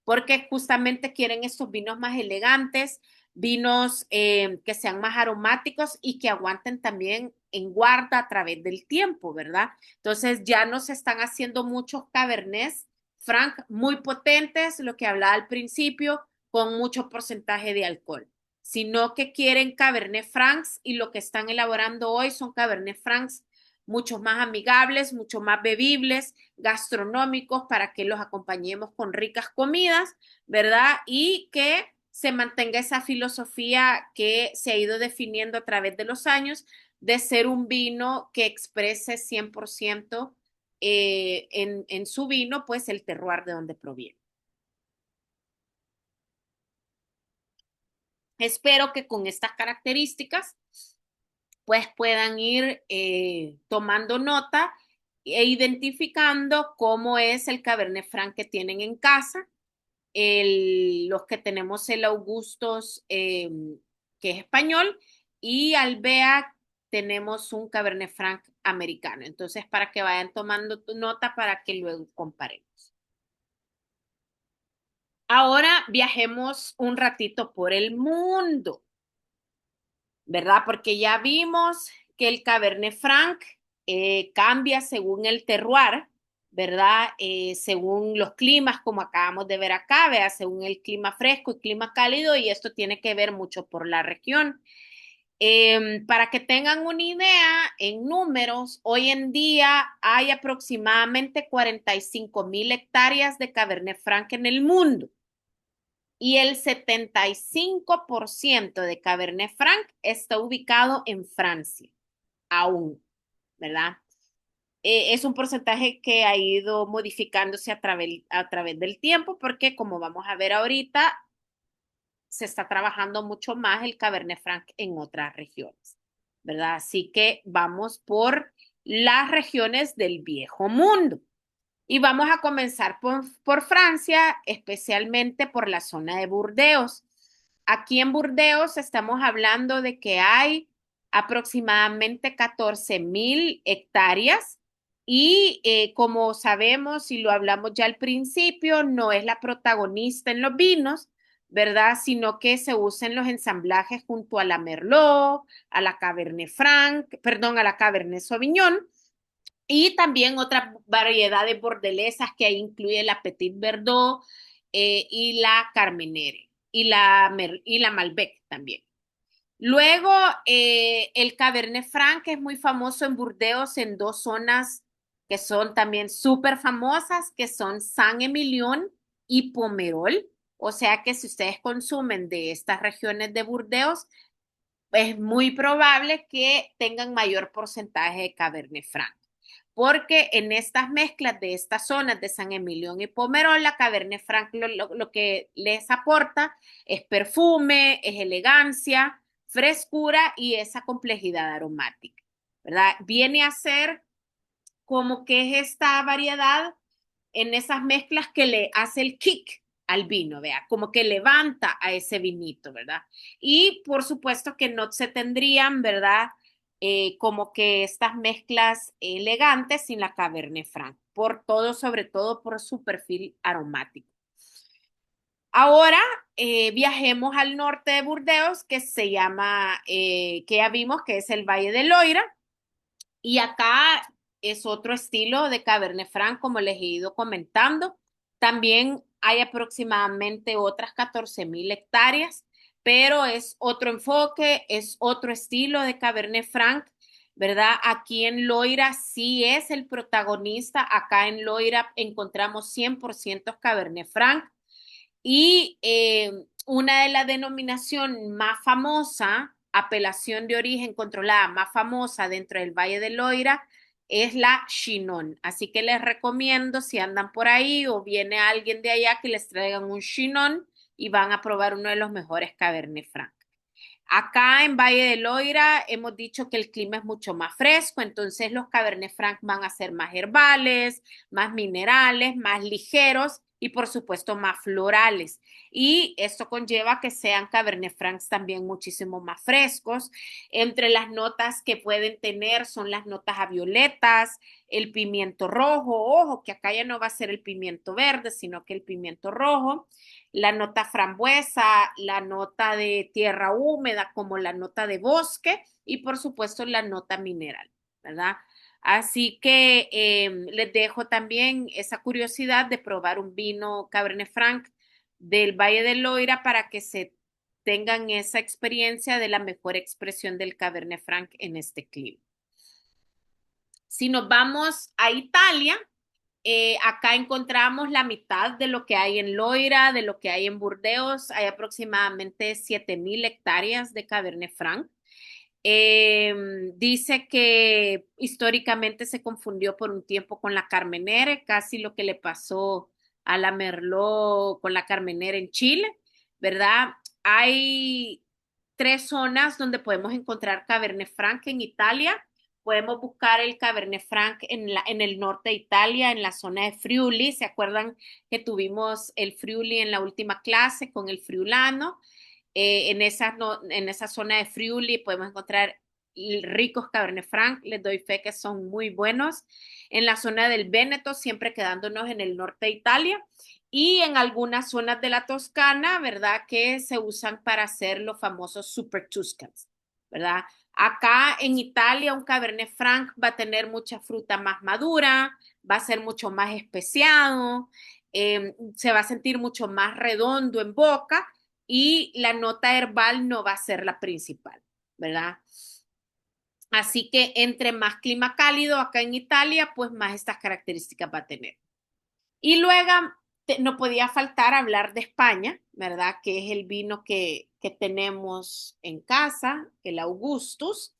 porque justamente quieren estos vinos más elegantes, vinos que sean más aromáticos y que aguanten también en guarda a través del tiempo, ¿verdad? Entonces ya no se están haciendo muchos Cabernets Franc muy potentes, lo que hablaba al principio, con mucho porcentaje de alcohol, sino que quieren Cabernet Francs y lo que están elaborando hoy son Cabernet Francs mucho más amigables, mucho más bebibles, gastronómicos para que los acompañemos con ricas comidas, ¿verdad? Y que se mantenga esa filosofía que se ha ido definiendo a través de los años de ser un vino que exprese 100% en su vino, pues el terroir de donde proviene. Espero que con estas características pues puedan ir tomando nota e identificando cómo es el Cabernet Franc que tienen en casa. Los que tenemos el Augustos, que es español, y Albea tenemos un Cabernet Franc americano. Entonces, para que vayan tomando tu nota para que luego comparemos. Ahora viajemos un ratito por el mundo, ¿verdad? Porque ya vimos que el Cabernet Franc cambia según el terroir, ¿verdad? Según los climas, como acabamos de ver acá, vea, según el clima fresco y clima cálido, y esto tiene que ver mucho por la región. Para que tengan una idea, en números, hoy en día hay aproximadamente 45,000 hectáreas de Cabernet Franc en el mundo y el 75% de Cabernet Franc está ubicado en Francia, aún, ¿verdad? Es un porcentaje que ha ido modificándose a través del tiempo porque, como vamos a ver ahorita, se está trabajando mucho más el Cabernet Franc en otras regiones, ¿verdad? Así que vamos por las regiones del viejo mundo. Y vamos a comenzar por Francia, especialmente por la zona de Burdeos. Aquí en Burdeos estamos hablando de que hay aproximadamente 14,000 hectáreas y como sabemos y lo hablamos ya al principio, no es la protagonista en los vinos, ¿verdad? Sino que se usan los ensamblajes junto a la Merlot, a la Cabernet Franc, perdón, a la Cabernet Sauvignon y también otras variedades bordelesas que ahí incluye la Petit Verdot y la Carmenere y la Malbec también. Luego, el Cabernet Franc es muy famoso en Burdeos en dos zonas que son también súper famosas, que son Saint-Emilion y Pomerol. O sea que si ustedes consumen de estas regiones de Burdeos, es muy probable que tengan mayor porcentaje de Cabernet Franc porque en estas mezclas de estas zonas de San Emilión y Pomerol, la Cabernet Franc lo que les aporta es perfume, es elegancia, frescura y esa complejidad aromática, ¿verdad? Viene a ser como que es esta variedad en esas mezclas que le hace el kick al vino, vea, como que levanta a ese vinito, ¿verdad? Y por supuesto que no se tendrían, ¿verdad? Como que estas mezclas elegantes sin la Cabernet Franc, por todo, sobre todo por su perfil aromático. Ahora viajemos al norte de Burdeos, que se llama, que ya vimos que es el Valle del Loira, y acá es otro estilo de Cabernet Franc, como les he ido comentando. También hay aproximadamente otras 14,000 hectáreas, pero es otro enfoque, es otro estilo de Cabernet Franc, ¿verdad? Aquí en Loira sí es el protagonista. Acá en Loira encontramos 100% Cabernet Franc. Y una de las denominaciones más famosas, apelación de origen controlada más famosa dentro del Valle del Loira, es la Chinon. Así que les recomiendo, si andan por ahí o viene alguien de allá, que les traigan un Chinon y van a probar uno de los mejores Cabernet Franc. Acá en Valle del Loira hemos dicho que el clima es mucho más fresco, entonces los Cabernet Franc van a ser más herbales, más minerales, más ligeros y por supuesto más florales. Y esto conlleva que sean Cabernet Francs también muchísimo más frescos. Entre las notas que pueden tener son las notas a violetas, el pimiento rojo, ojo, que acá ya no va a ser el pimiento verde, sino que el pimiento rojo, la nota frambuesa, la nota de tierra húmeda, como la nota de bosque y por supuesto la nota mineral, ¿verdad? Así que les dejo también esa curiosidad de probar un vino Cabernet Franc del Valle del Loira para que se tengan esa experiencia de la mejor expresión del Cabernet Franc en este clima. Si nos vamos a Italia, acá encontramos la mitad de lo que hay en Loira, de lo que hay en Burdeos. Hay aproximadamente 7.000 hectáreas de Cabernet Franc. Dice que históricamente se confundió por un tiempo con la Carmenere, casi lo que le pasó a la Merlot con la Carmenere en Chile, ¿verdad? Hay 3 zonas donde podemos encontrar Cabernet Franc en Italia. Podemos buscar el Cabernet Franc en el norte de Italia, en la zona de Friuli. ¿Se acuerdan que tuvimos el Friuli en la última clase con el Friulano? En esa zona de Friuli podemos encontrar ricos Cabernet Franc, les doy fe que son muy buenos. En la zona del Véneto, siempre quedándonos en el norte de Italia, y en algunas zonas de la Toscana, ¿verdad? Que se usan para hacer los famosos Super Tuscans, ¿verdad? Acá en Italia un Cabernet Franc va a tener mucha fruta más madura, va a ser mucho más especiado, se va a sentir mucho más redondo en boca y la nota herbal no va a ser la principal, ¿verdad? Así que entre más clima cálido acá en Italia, pues más estas características va a tener. Y luego no podía faltar hablar de España, ¿verdad? Que es el vino que tenemos en casa, el Augustus,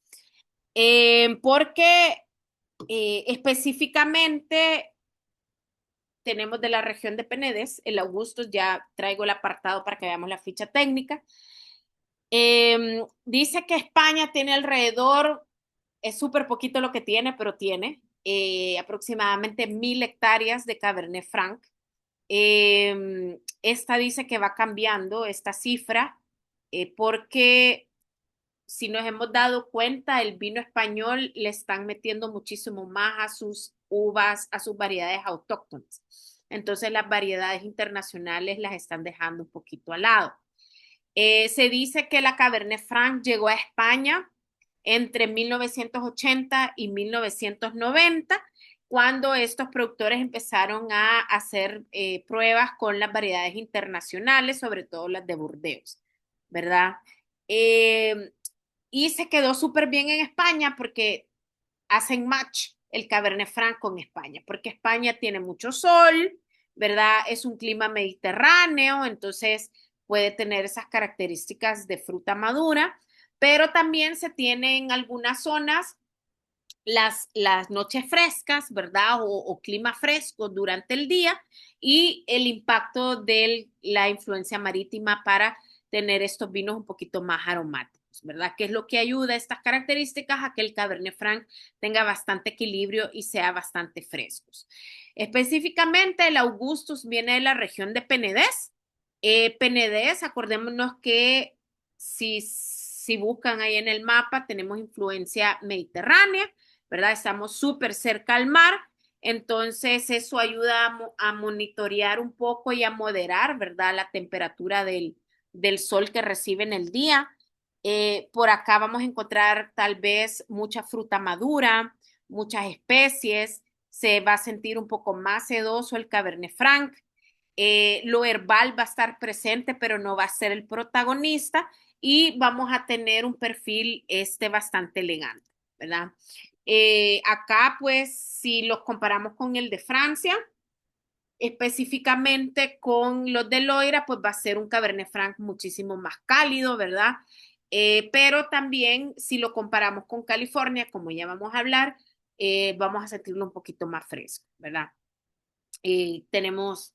porque específicamente tenemos de la región de Penedès, el Augustus, ya traigo el apartado para que veamos la ficha técnica. Dice que España tiene alrededor, es súper poquito lo que tiene, pero tiene aproximadamente 1.000 hectáreas de Cabernet Franc. Esta dice que va cambiando esta cifra porque si nos hemos dado cuenta, el vino español le están metiendo muchísimo más a sus uvas, a sus variedades autóctonas. Entonces las variedades internacionales las están dejando un poquito al lado. Se dice que la Cabernet Franc llegó a España entre 1980 y 1990, cuando estos productores empezaron a hacer pruebas con las variedades internacionales, sobre todo las de Burdeos, ¿verdad? Y se quedó súper bien en España porque hacen match el Cabernet Franc con España, porque España tiene mucho sol, ¿verdad? Es un clima mediterráneo, entonces puede tener esas características de fruta madura, pero también se tienen algunas zonas las noches frescas, ¿verdad? O clima fresco durante el día y el impacto de la influencia marítima para tener estos vinos un poquito más aromáticos, ¿verdad? Que es lo que ayuda a estas características a que el Cabernet Franc tenga bastante equilibrio y sea bastante frescos. Específicamente, el Augustus viene de la región de Penedès. Penedès, acordémonos que si buscan ahí en el mapa, tenemos influencia mediterránea, ¿verdad? Estamos súper cerca al mar, entonces eso ayuda a monitorear un poco y a moderar, ¿verdad? La temperatura del sol que recibe en el día. Por acá vamos a encontrar tal vez mucha fruta madura, muchas especies, se va a sentir un poco más sedoso el Cabernet Franc. Lo herbal va a estar presente, pero no va a ser el protagonista y vamos a tener un perfil bastante elegante, ¿verdad? Acá, pues, si los comparamos con el de Francia, específicamente con los de Loira, pues va a ser un Cabernet Franc muchísimo más cálido, ¿verdad? Pero también si lo comparamos con California, como ya vamos a hablar, vamos a sentirlo un poquito más fresco, ¿verdad? Tenemos,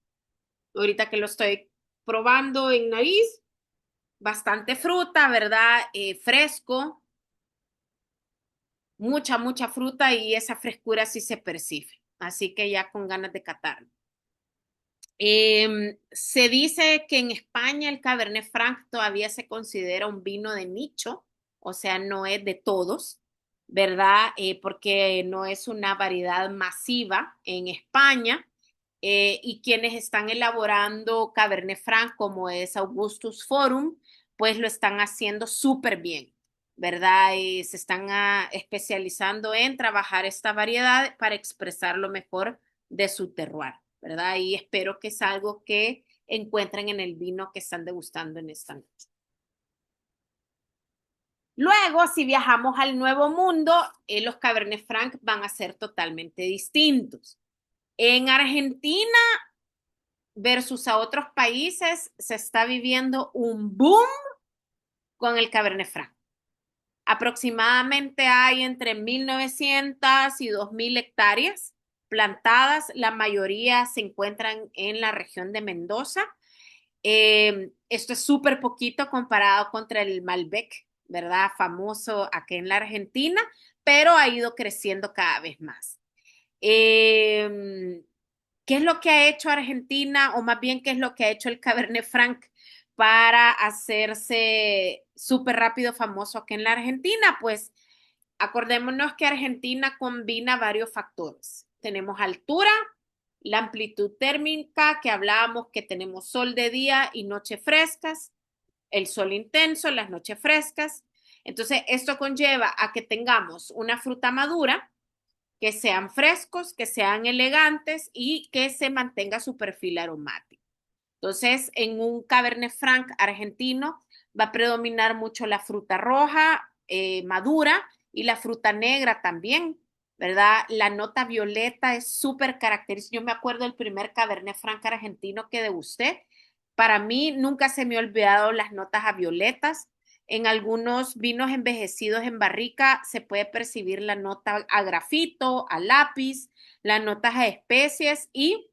ahorita que lo estoy probando en nariz, bastante fruta, ¿verdad? Fresco, mucha fruta y esa frescura sí se percibe. Así que ya con ganas de catarlo. Se dice que en España el Cabernet Franc todavía se considera un vino de nicho, o sea, no es de todos, ¿verdad? Porque no es una variedad masiva en España. Y quienes están elaborando Cabernet Franc, como es Augustus Forum, pues lo están haciendo súper bien, ¿verdad? Y se están especializando en trabajar esta variedad para expresar lo mejor de su terroir, ¿verdad? Y espero que es algo que encuentren en el vino que están degustando en esta noche. Luego, si viajamos al Nuevo Mundo, los Cabernet Franc van a ser totalmente distintos. En Argentina versus a otros países se está viviendo un boom con el Cabernet Franc. Aproximadamente hay entre 1.900 y 2.000 hectáreas plantadas. La mayoría se encuentran en la región de Mendoza. Esto es súper poquito comparado contra el Malbec, ¿verdad? Famoso aquí en la Argentina, pero ha ido creciendo cada vez más. ¿Qué es lo que ha hecho Argentina, o más bien qué es lo que ha hecho el Cabernet Franc para hacerse súper rápido famoso aquí en la Argentina? Pues acordémonos que Argentina combina varios factores. Tenemos altura, la amplitud térmica, que hablábamos que tenemos sol de día y noches frescas, el sol intenso, las noches frescas. Entonces, esto conlleva a que tengamos una fruta madura, que sean frescos, que sean elegantes y que se mantenga su perfil aromático. Entonces, en un Cabernet Franc argentino va a predominar mucho la fruta roja madura y la fruta negra también, ¿verdad? La nota violeta es súper característica. Yo me acuerdo del primer Cabernet Franc argentino que degusté. Para mí nunca se me ha olvidado las notas a violetas. En algunos vinos envejecidos en barrica se puede percibir la nota a grafito, a lápiz, las notas a especies y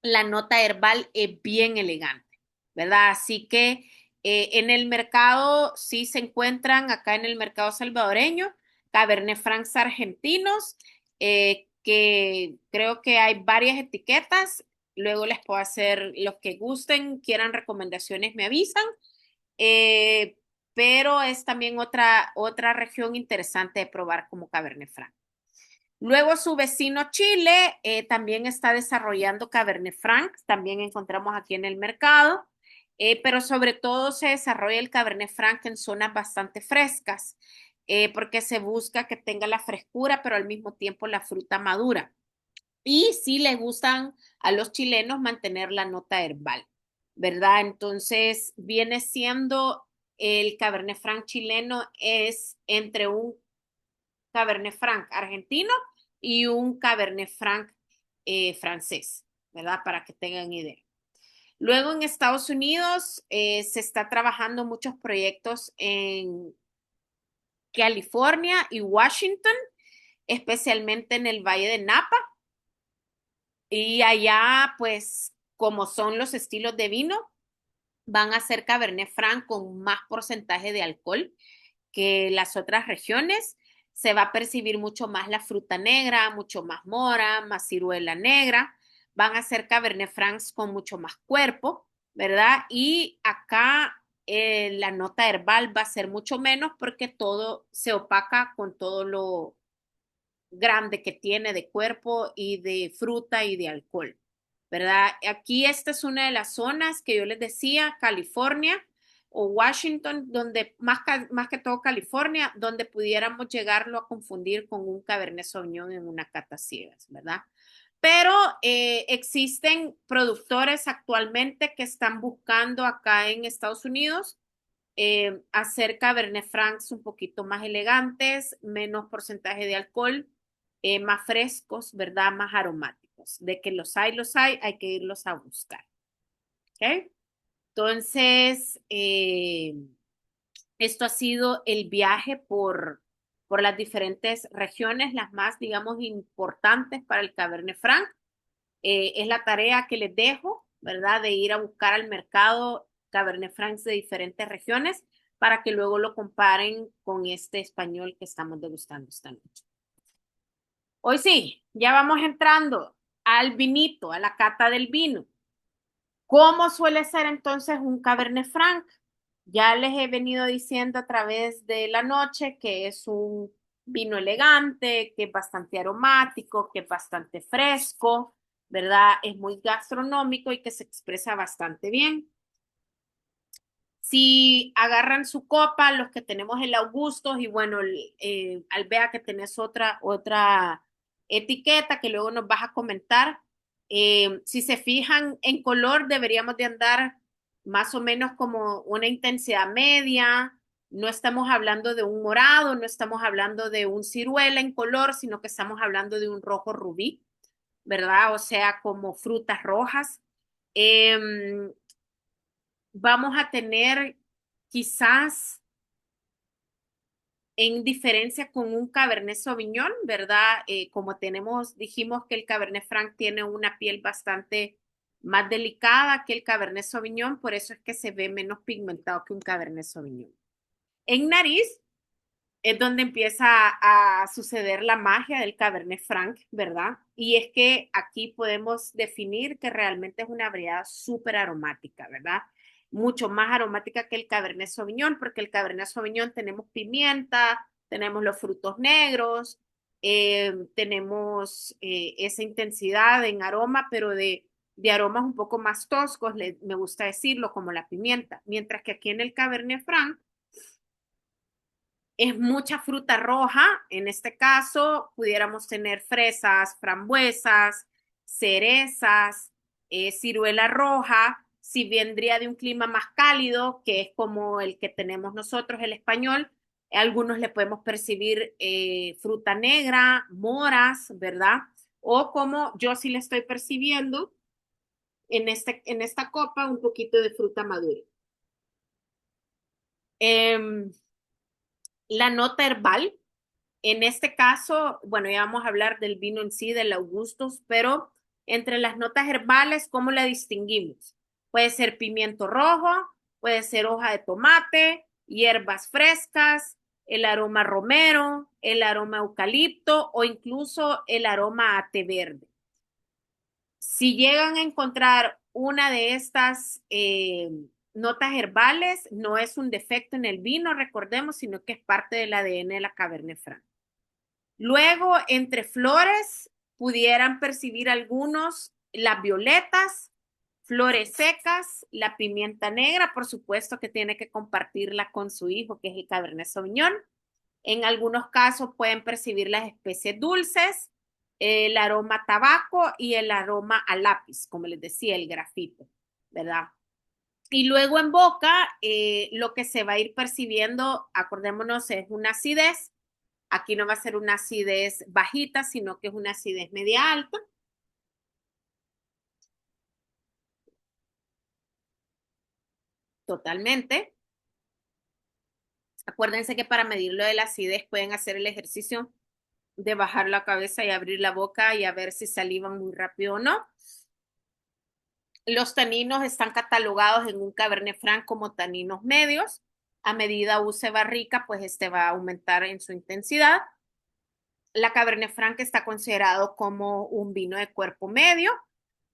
la nota herbal es bien elegante, ¿verdad? Así que en el mercado sí se encuentran, acá en el mercado salvadoreño, Cabernet Francs argentinos, que creo que hay varias etiquetas. Luego les puedo hacer los que gusten, quieran recomendaciones, me avisan. Eh, pero es también otra región interesante de probar como Cabernet Franc. Luego su vecino Chile también está desarrollando Cabernet Franc, también encontramos aquí en el mercado, pero sobre todo se desarrolla el Cabernet Franc en zonas bastante frescas, porque se busca que tenga la frescura, pero al mismo tiempo la fruta madura. Y sí le gustan a los chilenos mantener la nota herbal, ¿verdad? Entonces viene siendo el Cabernet Franc chileno es entre un Cabernet Franc argentino y un Cabernet Franc francés, ¿verdad? Para que tengan idea. Luego en Estados Unidos se está trabajando muchos proyectos en California y Washington, especialmente en el Valle de Napa. Y allá, pues, como son los estilos de vino, van a ser Cabernet Franc con más porcentaje de alcohol que las otras regiones. Se va a percibir mucho más la fruta negra, mucho más mora, más ciruela negra. Van a ser Cabernet Francs con mucho más cuerpo, ¿verdad? Y acá la nota herbal va a ser mucho menos porque todo se opaca con todo lo grande que tiene de cuerpo y de fruta y de alcohol, ¿verdad? Aquí esta es una de las zonas que yo les decía, California o Washington, donde más que todo California, donde pudiéramos llegarlo a confundir con un Cabernet Sauvignon en una cata ciegas, ¿verdad? Pero existen productores actualmente que están buscando acá en Estados Unidos hacer Cabernet Francs un poquito más elegantes, menos porcentaje de alcohol, más frescos, ¿verdad? Más aromáticos. De que los hay que irlos a buscar. ¿Ok? Entonces, esto ha sido el viaje por las diferentes regiones, las más, digamos, importantes para el Cabernet Franc. Es la tarea que les dejo, ¿verdad? De ir a buscar al mercado Cabernet Franc de diferentes regiones para que luego lo comparen con este español que estamos degustando esta noche. Hoy sí, ya vamos entrando al vinito, a la cata del vino. ¿Cómo suele ser entonces un Cabernet Franc? Ya les he venido diciendo a través de la noche que es un vino elegante, que es bastante aromático, que es bastante fresco, ¿verdad? Es muy gastronómico y que se expresa bastante bien. Si agarran su copa, los que tenemos el Augustos, y bueno, al vea que tenés otra etiqueta que luego nos vas a comentar, Si se fijan en color, deberíamos de andar más o menos como una intensidad media. No estamos hablando de un morado, no estamos hablando de un ciruela en color, sino que estamos hablando de un rojo rubí, ¿verdad? O sea, como frutas rojas. Em, Vamos a tener quizás en diferencia con un Cabernet Sauvignon, ¿verdad? Como dijimos que el Cabernet Franc tiene una piel bastante más delicada que el Cabernet Sauvignon, por eso es que se ve menos pigmentado que un Cabernet Sauvignon. En nariz es donde empieza a suceder la magia del Cabernet Franc, ¿verdad? Y es que aquí podemos definir que realmente es una variedad súper aromática, ¿verdad? Mucho más aromática que el Cabernet Sauvignon, porque el Cabernet Sauvignon tenemos pimienta, tenemos los frutos negros, tenemos esa intensidad en aroma, pero de aromas un poco más toscos, me gusta decirlo, como la pimienta. Mientras que aquí en el Cabernet Franc es mucha fruta roja. En este caso, pudiéramos tener fresas, frambuesas, cerezas, ciruela roja. Si vendría de un clima más cálido, que es como el que tenemos nosotros, el español, algunos le podemos percibir fruta negra, moras, ¿verdad? O como yo sí le estoy percibiendo en esta copa, un poquito de fruta madura. Eh, la nota herbal. En este caso, bueno, ya vamos a hablar del vino en sí, del Augustus, pero entre las notas herbales, ¿cómo la distinguimos? Puede ser pimiento rojo, puede ser hoja de tomate, hierbas frescas, el aroma romero, el aroma eucalipto o incluso el aroma a té verde. Si llegan a encontrar una de estas notas herbales, no es un defecto en el vino, recordemos, sino que es parte del ADN de la Cabernet Franc. Luego, entre flores, pudieran percibir algunos las violetas, flores secas, la pimienta negra, por supuesto que tiene que compartirla con su hijo, que es el Cabernet Sauvignon. En algunos casos pueden percibir las especies dulces, el aroma a tabaco y el aroma a lápiz, como les decía, el grafito, ¿verdad? Y luego en boca, lo que se va a ir percibiendo, acordémonos, es una acidez. Aquí no va a ser una acidez bajita, sino que es una acidez media alta. Totalmente. Acuérdense que para medir lo de la acidez pueden hacer el ejercicio de bajar la cabeza y abrir la boca y a ver si salivan muy rápido o no. Los taninos están catalogados en un Cabernet Franc como taninos medios. A medida use barrica, pues este va a aumentar en su intensidad. La Cabernet Franc está considerado como un vino de cuerpo medio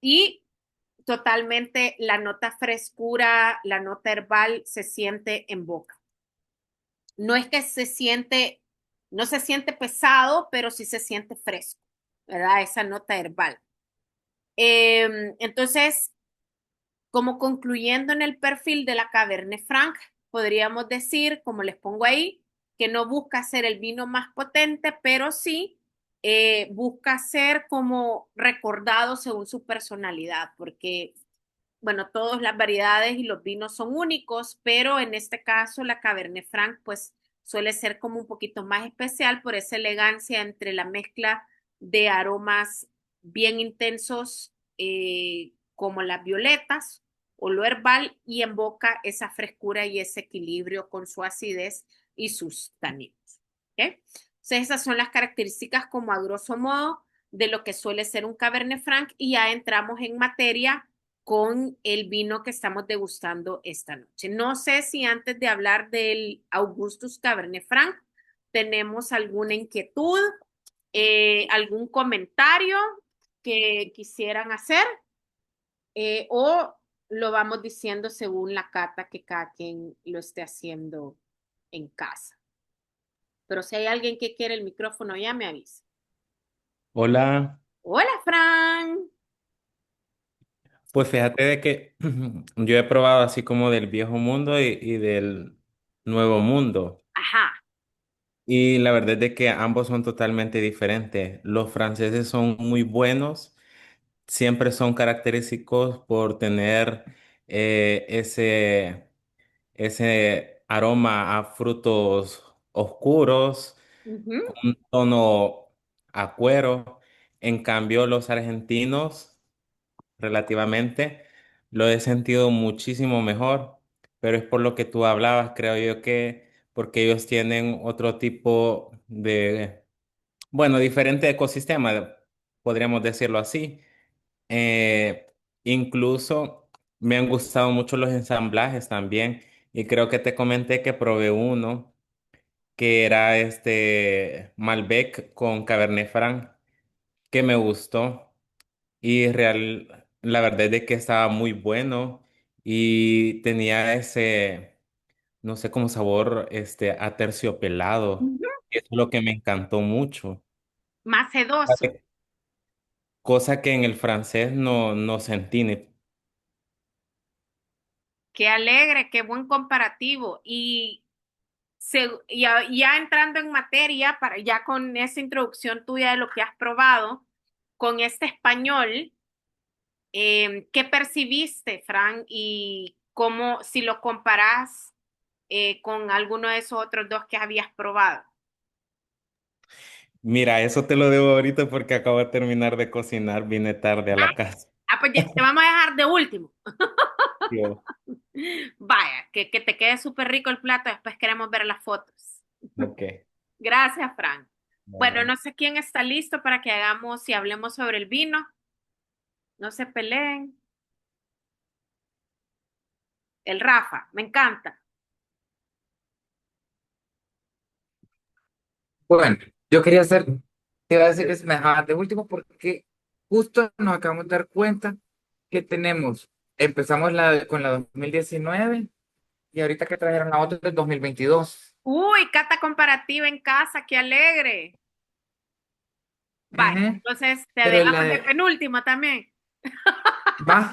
y totalmente la nota frescura, la nota herbal se siente en boca. No es que no se siente pesado, pero sí se siente fresco, ¿verdad? Esa nota herbal. Entonces, como concluyendo en el perfil de la Cabernet Franc, podríamos decir, como les pongo ahí, que no busca ser el vino más potente, pero sí busca ser como recordado según su personalidad, porque, bueno, todas las variedades y los vinos son únicos, pero en este caso la Cabernet Franc, pues suele ser como un poquito más especial por esa elegancia entre la mezcla de aromas bien intensos como las violetas o lo herbal y en boca esa frescura y ese equilibrio con su acidez y sus taninos. ¿Okay? Entonces esas son las características como a grosso modo de lo que suele ser un Cabernet Franc y ya entramos en materia con el vino que estamos degustando esta noche. No sé si antes de hablar del Augustus Cabernet Franc tenemos alguna inquietud, algún comentario que quisieran hacer o lo vamos diciendo según la cata que cada quien lo esté haciendo en casa. Pero si hay alguien que quiere el micrófono ya me avisa. Hola, Hola, Fran. pues fíjate de que yo he probado así como del viejo mundo y del nuevo mundo. Ajá. Y la verdad es de que ambos son totalmente diferentes. Los franceses son muy buenos siempre son característicos por tener ese aroma a frutos oscuros, Ujú, un tono a cuero. En cambio, los argentinos, relativamente, lo he sentido muchísimo mejor, pero es por lo que tú hablabas, creo yo que porque ellos tienen otro tipo de, bueno, diferente ecosistema, podríamos decirlo así. Eh, Incluso me han gustado mucho los ensamblajes también, y creo que te comenté que probé uno que era este Malbec con Cabernet Franc, que me gustó. La verdad es de que estaba muy bueno y tenía ese, no sé, como sabor aterciopelado. ujú. Eso es lo que me encantó mucho. Más sedoso. Cosa que en el francés no sentí. Qué alegre, qué buen comparativo. Y ya entrando en materia, ya con esa introducción tuya de lo que has probado, con este español, ¿qué percibiste, Fran? Y cómo, si lo comparás con alguno de esos otros dos que habías probado. Mira, eso te lo debo ahorita porque acabo de terminar de cocinar, vine tarde a la casa. Pues ya, te vamos a dejar de último. Yo, Vaya, que te quede súper rico el plato, después queremos ver las fotos. ok, Gracias, Fran. Bueno, bueno. no sé quién está listo para que hagamos y hablemos sobre el vino. No se peleen. El Rafa, me encanta. Bueno, yo quería hacer, te iba a decir que se me dejaba de último porque justo nos acabamos de dar cuenta que tenemos, empezamos con la 2019 y ahorita que trajeron la otra del 2022. Uy, cata comparativa en casa, qué alegre. Vaya, Ujú. entonces te Pero dejamos de penúltima también. va,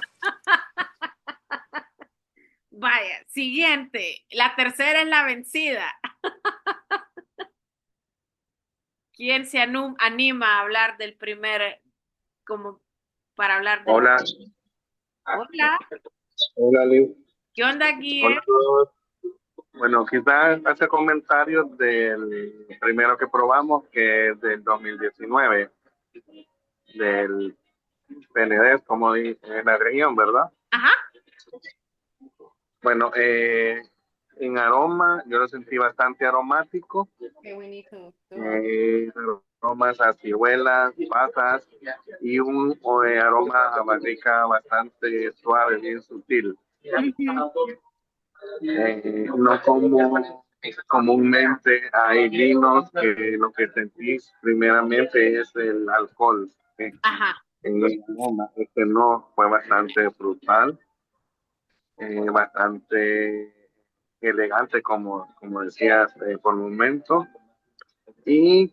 Vaya, siguiente. La tercera es la vencida. ¿Quién se anima a hablar del primer, como para hablar del... Hola, Hola, hola Liz. ¿qué onda, Hola Guille? a todos. Bueno, quizás hace comentarios del primero que probamos, que es del 2019, del PND, como dice en la región, ¿verdad? Ajá. Bueno, en aroma yo lo sentí bastante aromático, Qué bonito. eh, aromas a ciruelas, pasas y un aroma a barrica bastante suave, bien sutil. Ujú. No como comúnmente hay vinos que lo que sentís primeramente es el alcohol. Ajá. En el aroma, este no fue bastante frutal, bastante elegante, como decías por el momento, y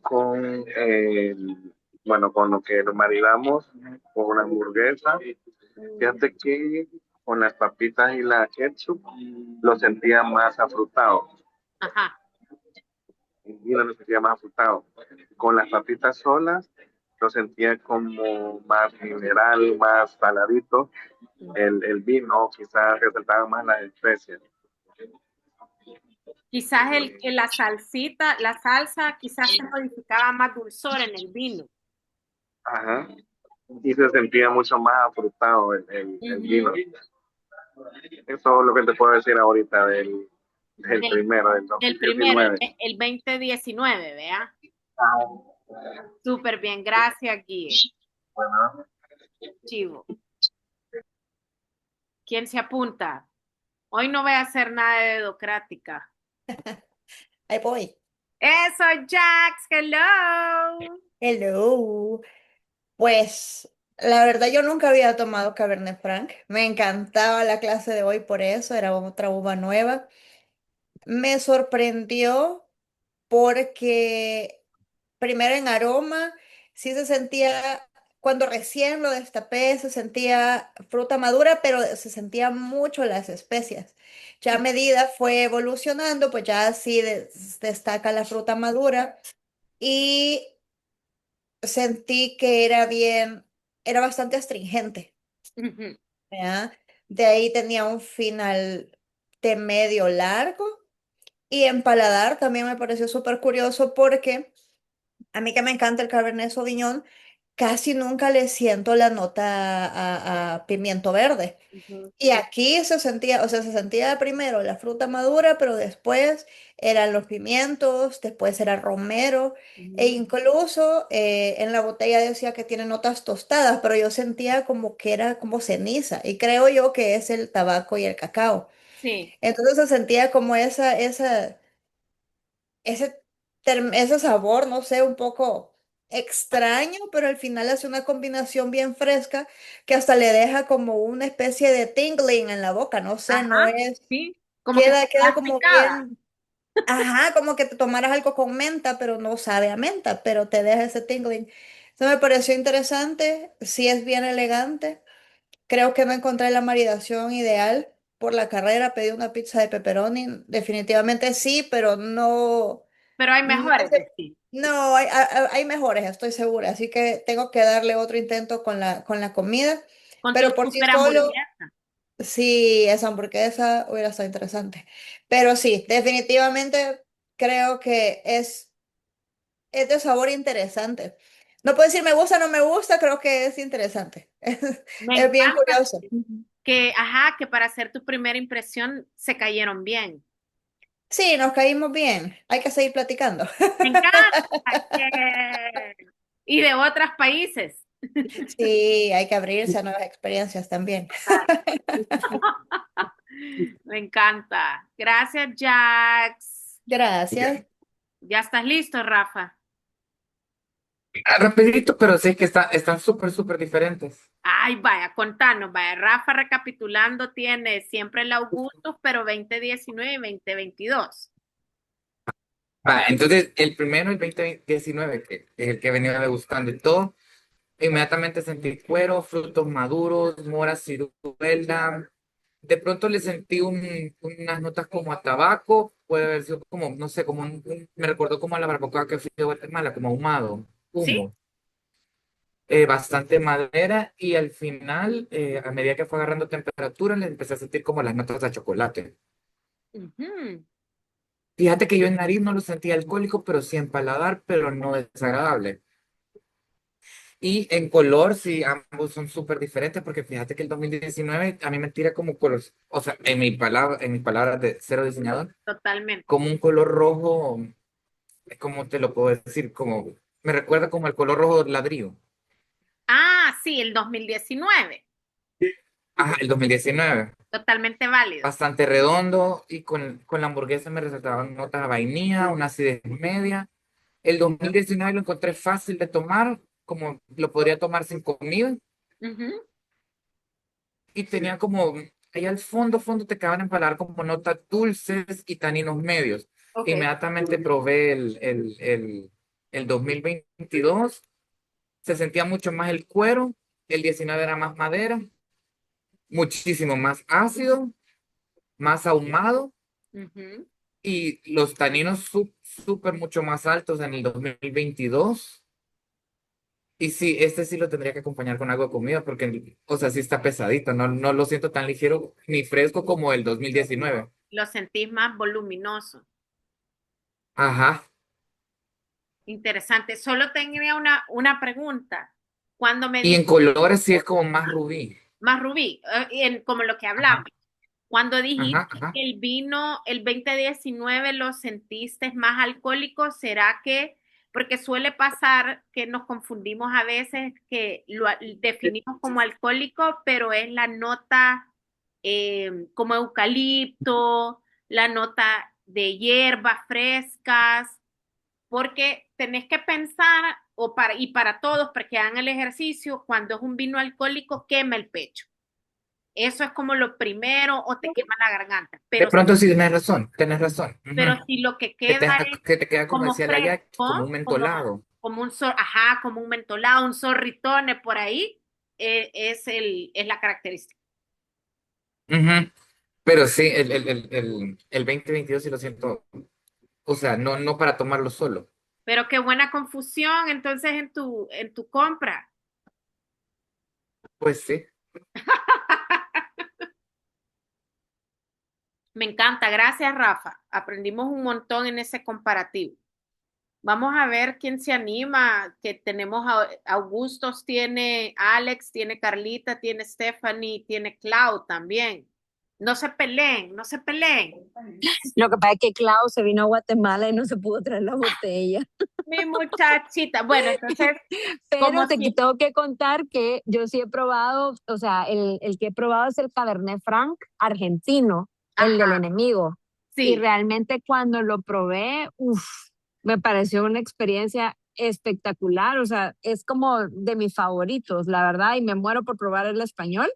bueno, con lo que lo maridamos con una hamburguesa. Fíjate que con las papitas y la ketchup lo sentía más afrutado. Ajá. El vino lo sentía más afrutado. Con las papitas solas lo sentía como más mineral, más saladito. El vino quizás resaltaba más las especias. Quizás la salsita, la salsa quizás se modificaba más dulzor en el vino. Ajá. Y se sentía mucho más afrutado el vino. Ujú. Eso es lo que te puedo decir ahorita del Del, primero, del del primero, 2019. el 2019, ¿vea? Súper bien, gracias, Guille. Bueno, Chivo. ¿Quién se apunta? Hoy no voy a hacer nada de dedocrática. Ahí voy. Eso, Jax, hello. Hello. Pues la verdad yo nunca había tomado Cabernet Franc. Me encantaba la clase de hoy por eso, era otra uva nueva. Me sorprendió porque primero en aroma sí se sentía, cuando recién lo destapé, se sentía fruta madura, pero se sentía mucho las especias. Ya a medida fue evolucionando, pues ya sí destaca la fruta madura y sentí que era bien. era bastante astringente, Ujú, ¿verdad? De ahí tenía un final de medio largo y en paladar también me pareció súper curioso porque a mí que me encanta el Cabernet Sauvignon, casi nunca le siento la nota a pimiento verde. ujú, Y aquí se sentía, o sea, se sentía primero la fruta madura, pero después eran los pimientos, después era romero, e ujú. incluso en la botella decía que tiene notas tostadas, pero yo sentía como que era como ceniza, y creo yo que es el tabaco y el cacao. Sí, Entonces se sentía como ese, ese sabor, no sé, un poco extraño, pero al final hace una combinación bien fresca que hasta le deja como una especie de tingling en la boca, no sé, no ajá, es, sí, como que queda estás como picada. bien, ajá, como que te tomaras algo con menta, pero no sabe a menta, pero te deja ese tingling. Eso me pareció interesante, sí es bien elegante, creo que me encontré la maridación ideal. Por la carrera pedí una pizza de pepperoni, definitivamente sí, pero no. Pero hay No, mejores de sí. no, hay mejores, estoy segura, así que tengo que darle otro intento con la comida, Con tu pero por sí super solo, hamburguesa. sí, esa hamburguesa hubiera estado interesante. Pero sí, definitivamente creo que es de sabor interesante. No puedo decir me gusta o no me gusta, creo que es interesante. Me Es bien encanta curioso. que, ajá, que para hacer tu primera impresión se cayeron bien. Sí, nos caímos bien, hay que seguir platicando. Me encanta. Y de otros países. Sí, hay que abrirse a nuevas experiencias también. Total. Me encanta. Gracias, Jax. Gracias. Ya estás listo, Rafa. Rapidito, pero sí que están súper, súper diferentes. Ay, vaya, contanos, vaya. Rafa, recapitulando, tiene siempre el Augustus, pero 2019 y 2022. Entonces, el primero, el 2019, que es el que venía degustando y todo, inmediatamente sentí cuero, frutos maduros, mora, ciruela. De pronto le sentí unas notas como a tabaco, puede haber sido como, no sé, como me recordó como a la barbacoa que fui de Guatemala, como ahumado, ¿Sí? humo, bastante madera y al final, a medida que fue agarrando temperatura, le empecé a sentir como las notas de chocolate. Ujú. Fíjate que yo en nariz no lo sentía alcohólico, pero sí en paladar, pero no desagradable. Y en color, sí, ambos son súper diferentes, porque fíjate que el 2019 a mí me tira como color, o sea, en mis palabras de cero diseñador, Totalmente. como un color rojo, ¿cómo te lo puedo decir? Como, me recuerda como el color rojo ladrillo. Ah, sí, el 2019. Ajá, el 2019. Totalmente válido. Bastante redondo y con la hamburguesa me resaltaban notas a vainilla, una acidez media. El 2019 lo encontré fácil de tomar, como lo podría tomar sin comida, Ujú. y tenía como, ahí al fondo, fondo te acaban de empalagar como notas dulces y taninos medios. Ok. Inmediatamente probé el 2022, se sentía mucho más el cuero, el 19 era más madera, muchísimo más ácido, más ahumado, Ujú. y los taninos súper mucho más altos en el 2022. Y sí, este sí lo tendría que acompañar con algo de comida porque, o sea, sí está pesadito, no lo siento tan ligero ni fresco como el 2019. Lo sentís más voluminoso. Ajá. Interesante. Solo tenía una pregunta. Cuando me Y en dijiste, colores sí es como más rubí. más Rubí, como lo que hablamos, Ajá, cuando ajá, dijiste ajá. que el vino, el 2019 lo sentiste más alcohólico, ¿será que, porque suele pasar que nos confundimos a veces que lo definimos como alcohólico, pero es la nota como eucalipto, la nota de hierbas frescas, porque tenés que pensar, y para todos, porque hagan el ejercicio, cuando es un vino alcohólico, quema el pecho. Eso es como lo primero, o te quema la garganta. De pronto sí tienes razón, tienes razón. Pero Ujú. si lo que queda es Que te queda como como decía la Jack, como un fresco, mentolado. como ajá, como un mentolado, un zorritone por ahí, es la característica. Ujú. Pero sí, el 2022 sí lo siento, o sea, no para tomarlo solo. Pero qué buena confusión entonces en tu compra. Pues sí. Me encanta, gracias Rafa. Aprendimos un montón en ese comparativo. Vamos a ver quién se anima, que tenemos a Augustos, tiene Alex, tiene Carlita, tiene Stephanie, tiene Clau también. No se peleen, no se peleen. Lo que pasa es que Clau se vino a Guatemala y no se pudo traer la botella. Mi muchachita. Bueno, entonces, como Pero te si... tengo que contar que yo sí he probado, o sea, el que he probado es el Cabernet Franc argentino, el del Ajá, enemigo. Y sí. realmente cuando lo probé, uff, me pareció una experiencia espectacular. O sea, es como de mis favoritos, la verdad, y me muero por probar el español.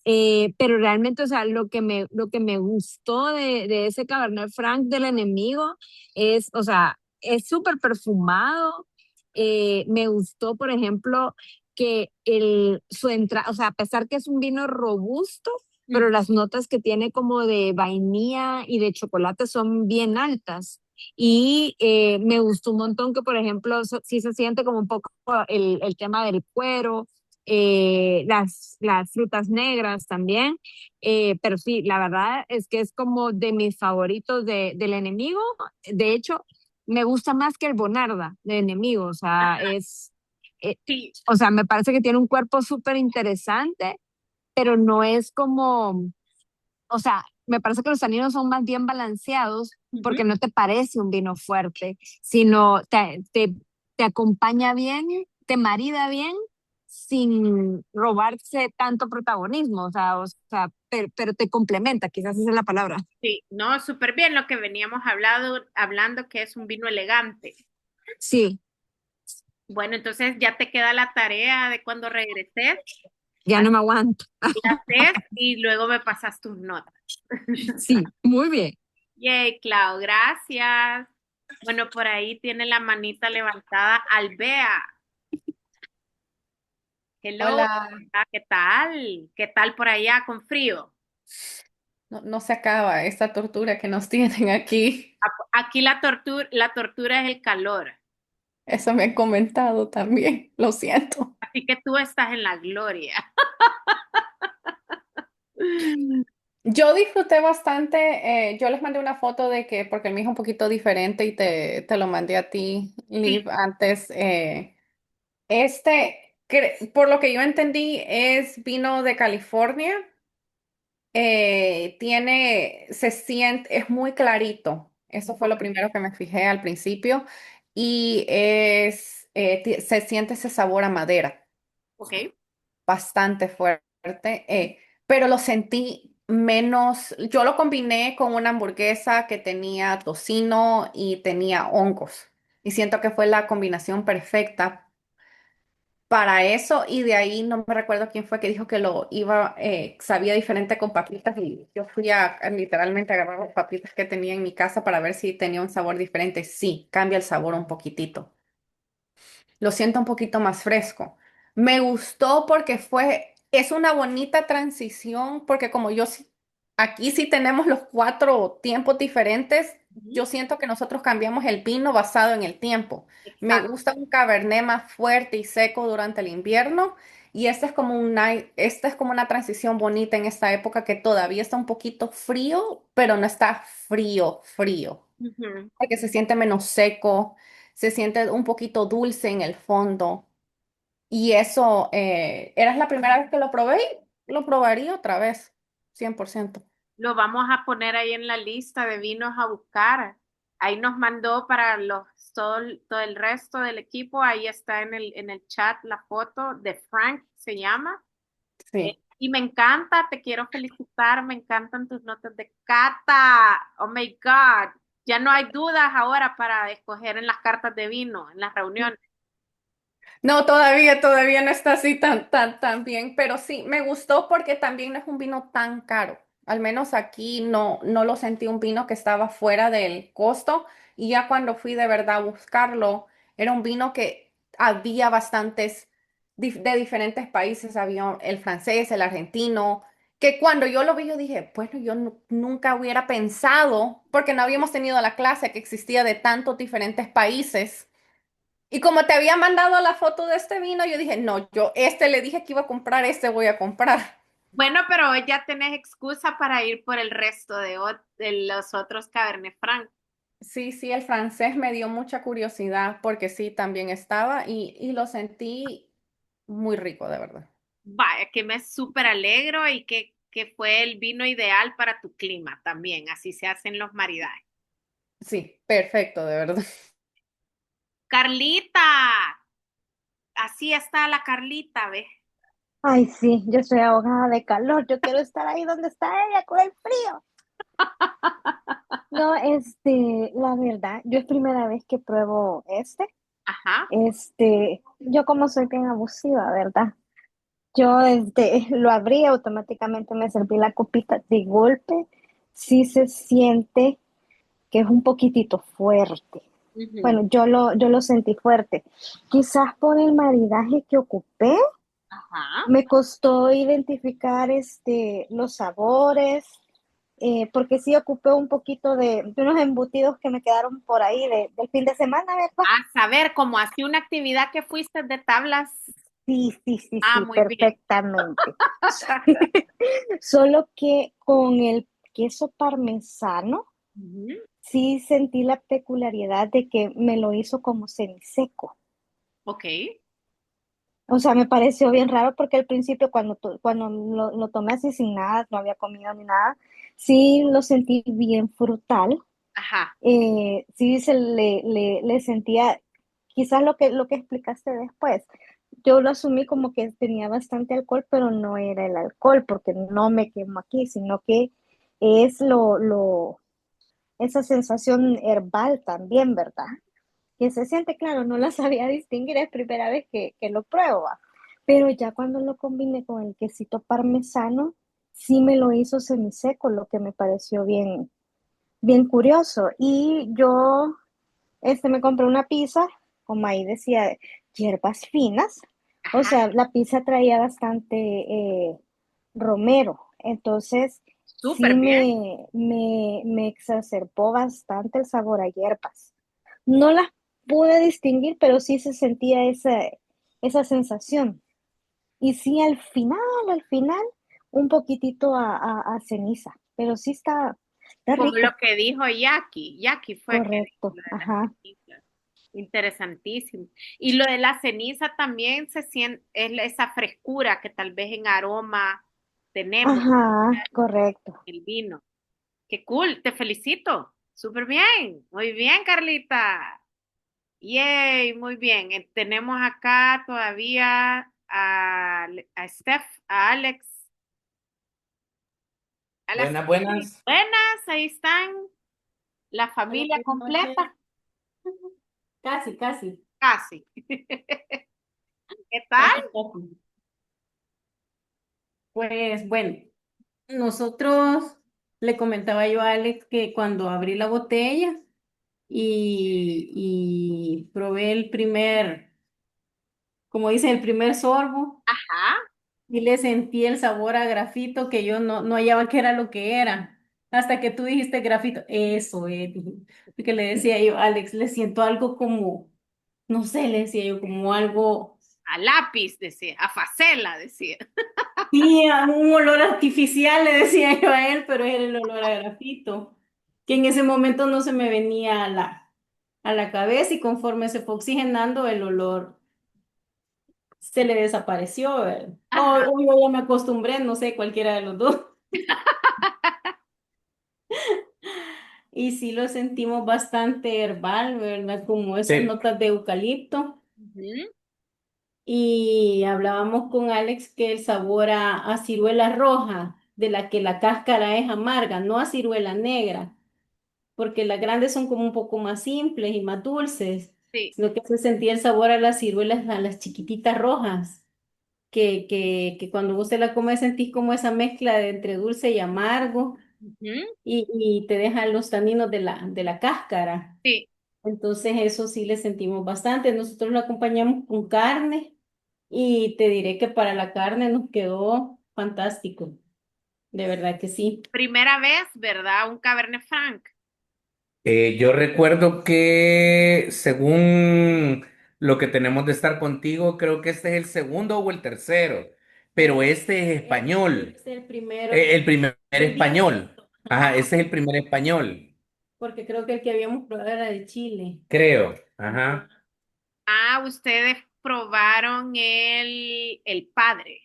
Pero realmente, o sea, lo que me gustó de ese Cabernet Franc del enemigo es, o sea, es súper perfumado. Me gustó, por ejemplo, que su entrada, o sea, a pesar que es un vino robusto, pero Mm, las notas que tiene como de vainilla y de chocolate son bien altas. Y me gustó un montón que, por ejemplo, sí se siente como un poco el tema del cuero, las frutas negras también, pero sí, la verdad es que es como de mis favoritos del enemigo. De hecho, me gusta más que el Bonarda de enemigo, o sea, eh, sí. o sea, me parece que tiene un cuerpo súper interesante, pero no es como, o sea, me parece que los taninos son más bien balanceados Ujú. porque no te parece un vino fuerte, sino te acompaña bien, te marida bien sin robarse tanto protagonismo, pero te complementa, quizás esa es la palabra. Sí, no, súper bien lo que veníamos hablando, que es un vino elegante. Sí, Bueno, entonces ya te queda la tarea de cuando regreses, ya no me aguanto. la haces y luego me pasas tus notas. Sí, muy bien. Yay, Clau, gracias. Bueno, por ahí tiene la manita levantada Albea. Hello, Hola, ¿qué tal? ¿Qué tal por allá con frío? no, no se acaba esta tortura que nos tienen aquí. Aquí la tortura es el calor, Eso me han comentado también, lo siento. así que tú estás en la gloria. Yo disfruté bastante, yo les mandé una foto de que, porque el mío es un poquito diferente y te lo mandé a ti, Sí, Liv, antes. Por lo que yo entendí, es vino de California. Se siente, es muy clarito. Eso fue lo ok, primero que me fijé al principio. Y se siente ese sabor a madera, ok. bastante fuerte, pero lo sentí menos. Yo lo combiné con una hamburguesa que tenía tocino y tenía hongos. Y siento que fue la combinación perfecta para eso, y de ahí no me recuerdo quién fue que dijo que sabía diferente con papitas, y yo fui a literalmente agarrar las papitas que tenía en mi casa para ver si tenía un sabor diferente. Sí, cambia el sabor un poquitito. Lo siento un poquito más fresco. Me gustó porque es una bonita transición, porque como aquí sí tenemos los cuatro tiempos diferentes. Ujú. Yo siento que nosotros cambiamos el vino basado en el tiempo. Me Exacto. gusta un cabernet más fuerte y seco durante el invierno, y esta es como una transición bonita en esta época que todavía está un poquito frío, pero no está frío, frío, Ujú. porque se siente menos seco, se siente un poquito dulce en el fondo. Y eso, ¿eras la primera vez que lo probé? Lo probaría otra vez, 100%. Lo vamos a poner ahí en la lista de vinos a buscar. Ahí nos mandó para todo el resto del equipo. Ahí está en el chat la foto de Frank, se llama. Sí. Y me encanta, te quiero felicitar, me encantan tus notas de cata. Oh my God. Ya no hay dudas ahora para escoger en las cartas de vino, en las reuniones. No, todavía no está así tan bien, pero sí, me gustó porque también no es un vino tan caro. Al menos aquí no lo sentí un vino que estaba fuera del costo, y ya cuando fui de verdad a buscarlo, era un vino que había bastantes de diferentes países. Había el francés, el argentino, que cuando yo lo vi yo dije, bueno, yo nunca hubiera pensado, porque no habíamos tenido la clase que existía de tantos diferentes países, Y como te había mandado la foto de este vino, yo dije, no, yo este le dije que iba a comprar, este voy a comprar. Bueno, pero hoy ya tenés excusa para ir por el resto de los otros Cabernet Franc. Sí, sí, el francés me dio mucha curiosidad porque sí, también estaba y lo sentí muy rico, de verdad. Vaya, que me súper alegro y que fue el vino ideal para tu clima también. Así se hacen los maridajes. Sí, perfecto, de verdad. Carlita, así está la Carlita, ¿ves? Ay, sí, yo estoy ahogada de calor. Yo quiero estar ahí donde está ella con el frío. No, la verdad, yo es primera vez que pruebo Ajá. yo como soy bien abusiva, ¿verdad? Yo lo abrí, automáticamente me serví la copita de golpe. Sí se siente que es un poquitito fuerte. Ujú. Bueno, yo lo sentí fuerte. Quizás por el maridaje que ocupé, Ajá. me costó identificar los sabores, porque sí ocupé un poquito de unos embutidos que me quedaron por ahí del fin de semana, ¿verdad? A saber, como así una actividad que fuiste de tablas. Sí, sí, sí, Ah, sí, muy bien. perfectamente. Solo que con el queso parmesano, Ujú. sí sentí la peculiaridad de que me lo hizo como semiseco. Ok. O sea, me pareció bien raro porque al principio cuando lo tomé así sin nada, no había comido ni nada, sí lo sentí bien frutal. Ajá. Sí le sentía, quizás lo que explicaste después. Yo lo asumí como que tenía bastante alcohol, pero no era el alcohol, porque no me quemo aquí, sino que es esa sensación herbal también, ¿verdad? Que se siente, claro, no la sabía distinguir, es primera vez que lo pruebo, ¿va? Pero ya cuando lo combiné con el quesito parmesano, sí me lo hizo semiseco, lo que me pareció bien, bien curioso. Y yo me compré una pizza, como ahí decía, hierbas finas. O Ajá. sea, la pizza traía bastante romero. Entonces, sí Súper bien. me exacerbó bastante el sabor a hierbas. No las pude distinguir, pero sí se sentía esa sensación. Y sí, al final, un poquitito a ceniza, pero sí está Como lo rico, que dijo Jackie. Jackie fue que dijo correcto. lo de las Ajá, cenizas. Interesantísimo. Y lo de la ceniza también se siente, es esa frescura que tal vez en aroma tenemos ajá, correcto. el vino. Qué cool, te felicito. Súper bien. Muy bien, Carlita. Yay, muy bien. Tenemos acá todavía a Steph, a Alex, a las Buenas, buenas. buenas, ahí están, la Hola, familia buenas noches. completa, Casi, casi, casi. ¿Qué tal? casi, casi. Pues bueno, nosotros le comentaba yo a Alex que cuando abrí la botella y probé como dice, el primer sorbo Ajá. y le sentí el sabor a grafito que yo no hallaba qué era lo que era. Hasta que tú dijiste grafito, eso es, dije. Que le decía yo, Alex, le siento algo como, no sé, le decía yo, como algo. A lápiz, decía, a facela, decía. Sí, a un olor artificial le decía yo a él, pero era el olor a grafito, que en ese momento no se me venía a la cabeza y conforme se fue oxigenando el olor se le desapareció, ¿verdad? Ajá. O yo ya me acostumbré, no sé, cualquiera de los dos. Y sí lo sentimos bastante herbal, ¿verdad? Como esas Sí. notas de eucalipto. Ujú. Y hablábamos con Alex que el sabor a ciruela roja, de la que la cáscara es amarga, no a ciruela negra, porque las grandes son como un poco más simples y más dulces, Sí. sino que se sentía el sabor a las ciruelas, a las chiquititas rojas, que cuando usted la come sentís como esa mezcla de entre dulce y amargo Ujú. y te dejan los taninos de la cáscara. Sí. Entonces eso sí le sentimos bastante. Nosotros lo acompañamos con carne y te diré que para la carne nos quedó fantástico, de verdad que sí. Primera vez, ¿verdad? Un Cabernet Franc. Yo recuerdo que según lo que tenemos de estar contigo, creo que este es el segundo o el tercero, pero este es español, Es el primero el primer del viejo español. mundo, Ajá, este es el primer español, porque creo que el que habíamos probado era de Chile. creo. Ajá, Ah, ustedes probaron el padre.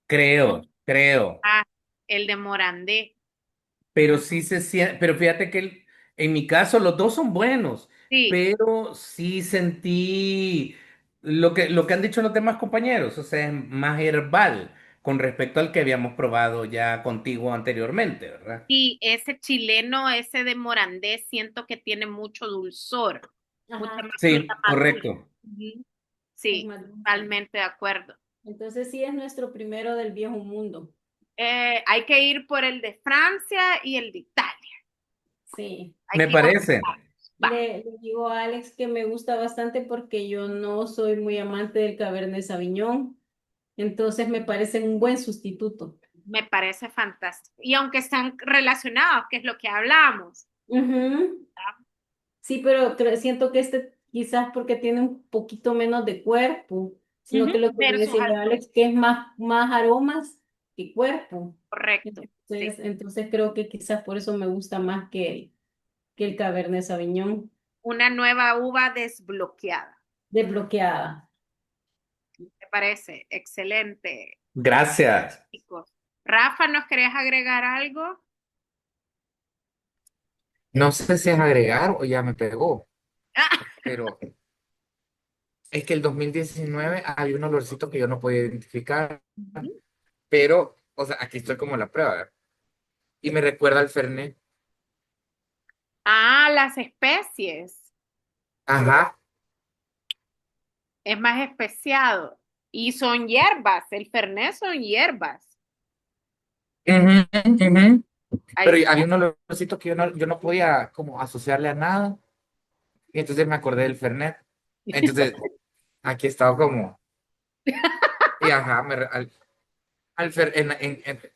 creo. Ah, el de Morandé. Pero sí se siente, pero fíjate que en mi caso los dos son buenos, Sí, pero sí sentí lo que han dicho los demás compañeros, o sea, es más herbal con respecto al que habíamos probado ya contigo anteriormente, ¿verdad? y ese chileno, ese de Morandé, siento que tiene mucho dulzor, mucha Ajá, más fruta Sí, madura. correcto. Ujú. es Sí, más dulce. totalmente de acuerdo. Entonces sí es nuestro primero del viejo mundo. Hay que ir por el de Francia y el de Italia. Sí. Hay Me que ir a parece. buscarlos. Va. Le digo a Alex que me gusta bastante porque yo no soy muy amante del Cabernet Sauvignon, entonces me parece un buen sustituto. Me parece fantástico. Y aunque están relacionados, que es lo que hablamos, Ujú. ¿verdad? Sí, pero siento que este quizás porque tiene un poquito menos de cuerpo, sino Ujú. que lo que me Versus decía al Alex, que es más aromas que cuerpo. correcto. Sí. Entonces creo que quizás por eso me gusta más que el Cabernet Sauvignon Una nueva uva desbloqueada. desbloqueada. Me parece excelente, Gracias. chicos. Rafa, ¿nos querías agregar algo? No sé si es agregar o ya me pegó, pero es que el 2019 había un olorcito que yo no podía identificar, pero, o sea, aquí estoy como la prueba, ¿verdad? Y me recuerda al Fernet. Ah, las especies. Ajá. Es más especiado. Y son hierbas. El Fernet son hierbas. Ujú, ujú. Ahí Pero está. había un olorcito que yo no podía como asociarle a nada, y entonces me acordé del Fernet. Entonces, aquí estaba como, y ajá,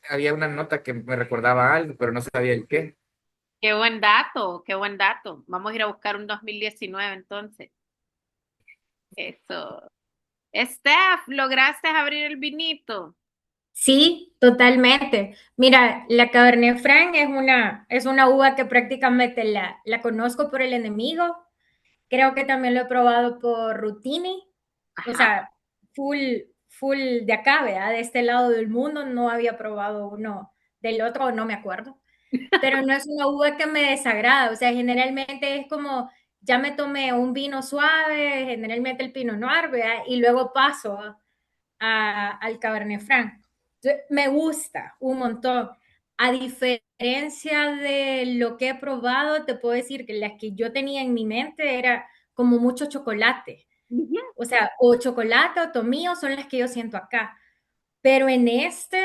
había una nota que me recordaba algo, pero no sabía el qué. Qué buen dato, qué buen dato. Vamos a ir a buscar un 2019 entonces. Eso. Steph, ¿lograste abrir el vinito? Sí, totalmente. Mira, la Cabernet Franc es una uva que prácticamente la conozco por el enemigo. Creo que también lo he probado por Rutini. O Ajá. sea, full, full de acá, ¿verdad? De este lado del mundo no había probado uno del otro, no me acuerdo. Pero no es una uva que me desagrada. O sea, generalmente es como, ya me tomé un vino suave, generalmente el Pinot Noir, ¿verdad? Y luego paso al Cabernet Franc. Entonces, me gusta un montón. A diferencia de lo que he probado, te puedo decir que las que yo tenía en mi mente era como mucho chocolate. Ujú. O sea, o chocolate o tomillo son las que yo siento acá. Pero en este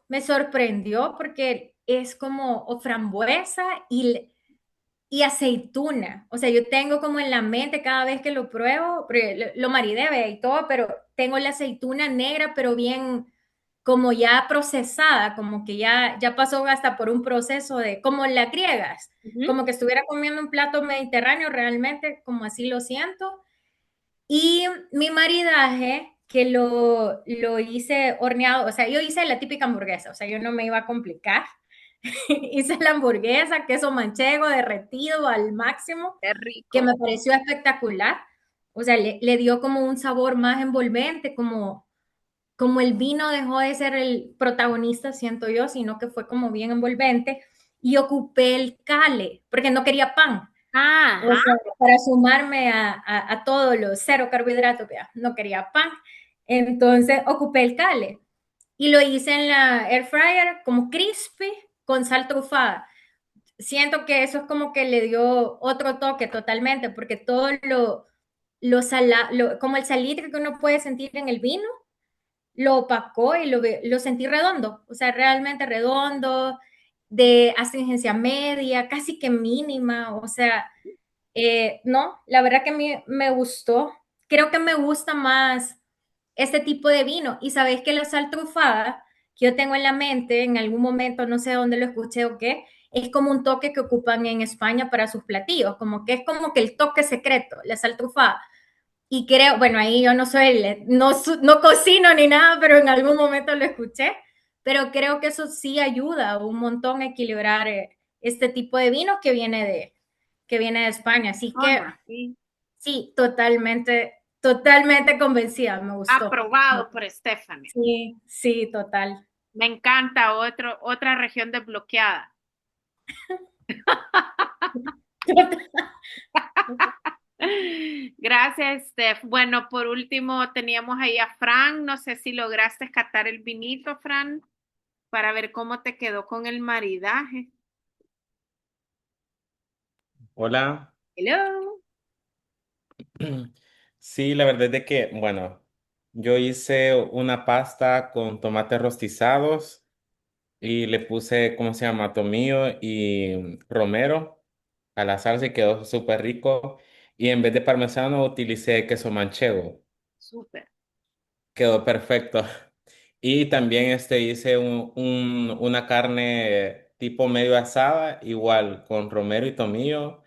me sorprendió porque es como o frambuesa y aceituna. O sea, yo tengo como en la mente cada vez que lo pruebo, porque lo maridé ¿ve? Y todo, pero tengo la aceituna negra, pero bien como ya procesada, como que ya pasó hasta por un proceso de, como la griegas, Ujú. como que estuviera comiendo un plato mediterráneo realmente, como así lo siento. Y mi maridaje, que lo hice horneado, o sea, yo hice la típica hamburguesa, o sea, yo no me iba a complicar. Hice la hamburguesa, queso manchego derretido al máximo, Qué que me rico. pareció espectacular. O sea, le dio como un sabor más envolvente, como el vino dejó de ser el protagonista, siento yo, sino que fue como bien envolvente. Y ocupé el cale, porque no quería pan. O Ajá. sea, para sumarme a todos los cero carbohidratos, ya, no quería pan. Entonces ocupé el cale y lo hice en la air fryer como crispy con sal trufada. Siento que eso es como que le dio otro toque totalmente, porque todo como el salitre que uno puede sentir en el vino, lo opacó y lo sentí redondo, o sea, realmente redondo, de astringencia media, casi que mínima, o sea, no, la verdad que a mí me gustó. Creo que me gusta más este tipo de vino. Y sabéis que la sal trufada que yo tengo en la mente, en algún momento, no sé dónde lo escuché o qué, es como un toque que ocupan en España para sus platillos, como que es como que el toque secreto, la sal trufada. Y creo, bueno, ahí yo no soy, no cocino ni nada, pero en algún momento lo escuché, pero creo que eso sí ayuda un montón a equilibrar este tipo de vino que viene de España. Así Oh, que no, sí. sí, totalmente convencida, me gustó. Aprobado por Stephanie. Sí, sí, total. Me encanta otra región desbloqueada. Gracias, Steph. Bueno, por último teníamos ahí a Fran. No sé si lograste catar el vinito, Fran, para ver cómo te quedó con el maridaje. Hola. Hello. Sí, la verdad es de que, bueno, yo hice una pasta con tomates rostizados y le puse, ¿cómo se llama? Tomillo y romero a la salsa y quedó súper rico. Y en vez de parmesano utilicé queso manchego. Súper. Quedó perfecto. Y también hice una carne tipo medio asada, igual con romero y tomillo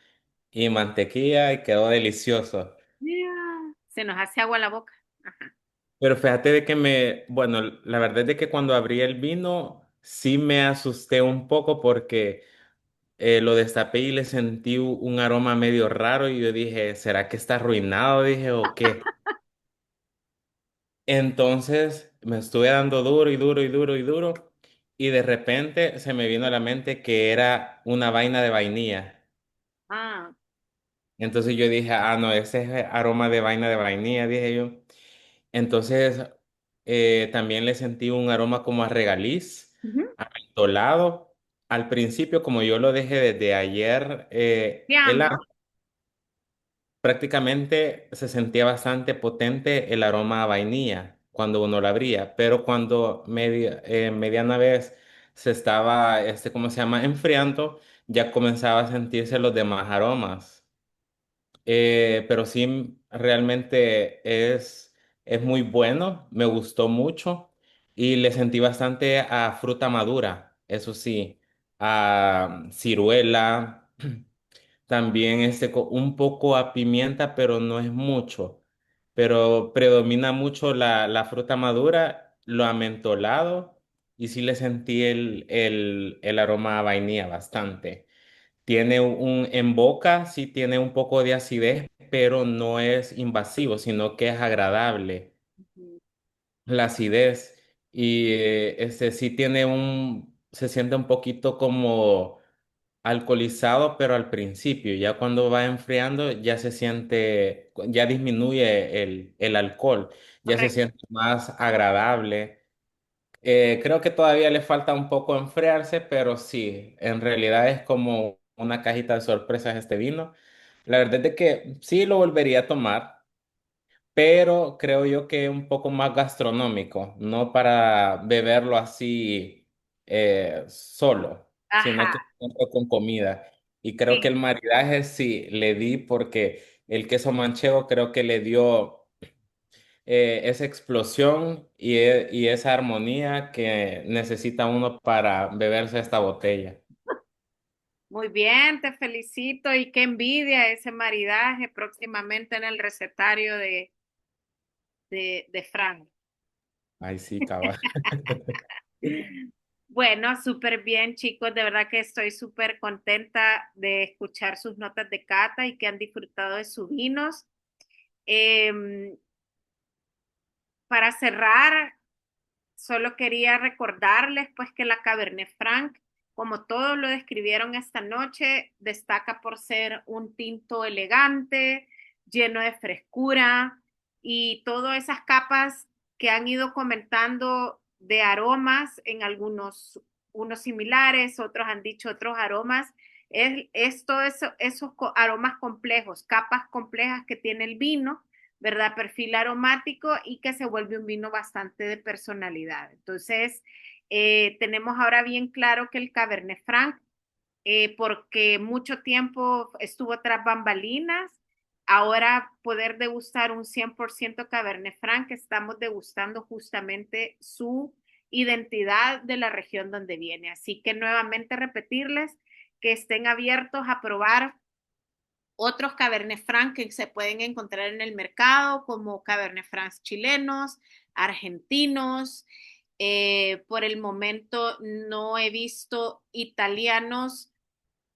y mantequilla y quedó delicioso. Yeah. Se nos hace agua la boca. Ajá. Pero fíjate de que bueno, la verdad es de que cuando abrí el vino sí me asusté un poco porque lo destapé y le sentí un aroma medio raro y yo dije, ¿será que está arruinado? Dije, ¿o qué? Entonces me estuve dando duro y duro y duro y duro y de repente se me vino a la mente que era una vaina de vainilla. Ah, Entonces yo dije, ah, no, ese es aroma de vaina de vainilla, dije yo. Entonces también le sentí un aroma como a regaliz, ujú. a mentolado. Al principio, como yo lo dejé desde ayer, Fiambre. prácticamente se sentía bastante potente el aroma a vainilla cuando uno lo abría, pero cuando mediana vez se estaba, ¿cómo se llama?, enfriando, ya comenzaba a sentirse los demás aromas. Pero sí, realmente es muy bueno, me gustó mucho y le sentí bastante a fruta madura, eso sí, a ciruela, también un poco a pimienta, pero no es mucho, pero predomina mucho la fruta madura, lo amentolado y sí le sentí el aroma a vainilla bastante. Tiene en boca, sí tiene un poco de acidez, pero no es invasivo, sino que es agradable Ujú. la acidez. Y sí tiene se siente un poquito como alcoholizado, pero al principio, ya cuando va enfriando, ya se siente, ya disminuye el alcohol, ya se Correcto. siente más agradable. Creo que todavía le falta un poco enfriarse, pero sí, en realidad es como una cajita de sorpresas este vino. La verdad es de que sí lo volvería a tomar, pero creo yo que un poco más gastronómico, no para beberlo así solo, sino Ajá. que junto con comida. Y creo que Sí. el maridaje sí le di porque el queso manchego creo que le dio esa explosión y esa armonía que necesita uno para beberse esta botella. Muy bien, te felicito y qué envidia ese maridaje próximamente en el recetario de Fran. Ay, sí, cabal. Bueno, súper bien, chicos. De verdad que estoy súper contenta de escuchar sus notas de cata y que han disfrutado de sus vinos. Em, para cerrar, solo quería recordarles pues que la Cabernet Franc, como todos lo describieron esta noche, destaca por ser un tinto elegante, lleno de frescura y todas esas capas que han ido comentando de aromas en algunos, unos similares, otros han dicho otros aromas, es todo eso, esos aromas complejos, capas complejas que tiene el vino, ¿verdad? Perfil aromático y que se vuelve un vino bastante de personalidad. Entonces, tenemos ahora bien claro que el Cabernet Franc, porque mucho tiempo estuvo tras bambalinas, ahora poder degustar un 100% Cabernet Franc, estamos degustando justamente su identidad de la región donde viene. Así que nuevamente repetirles que estén abiertos a probar otros Cabernet Franc que se pueden encontrar en el mercado, como Cabernet Franc chilenos, argentinos. Por el momento no he visto italianos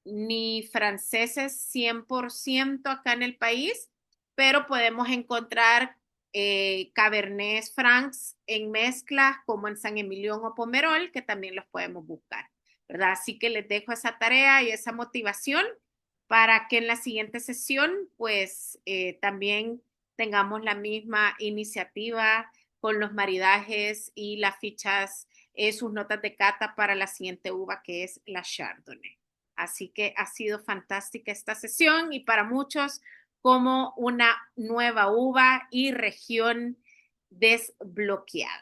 ni franceses 100% acá en el país, pero podemos encontrar Cabernet Francs en mezclas como en San Emilion o Pomerol, que también los podemos buscar, ¿verdad? Así que les dejo esa tarea y esa motivación para que en la siguiente sesión, pues también tengamos la misma iniciativa con los maridajes y las fichas, sus notas de cata para la siguiente uva que es la Chardonnay. Así que ha sido fantástica esta sesión y para muchos como una nueva uva y región desbloqueada.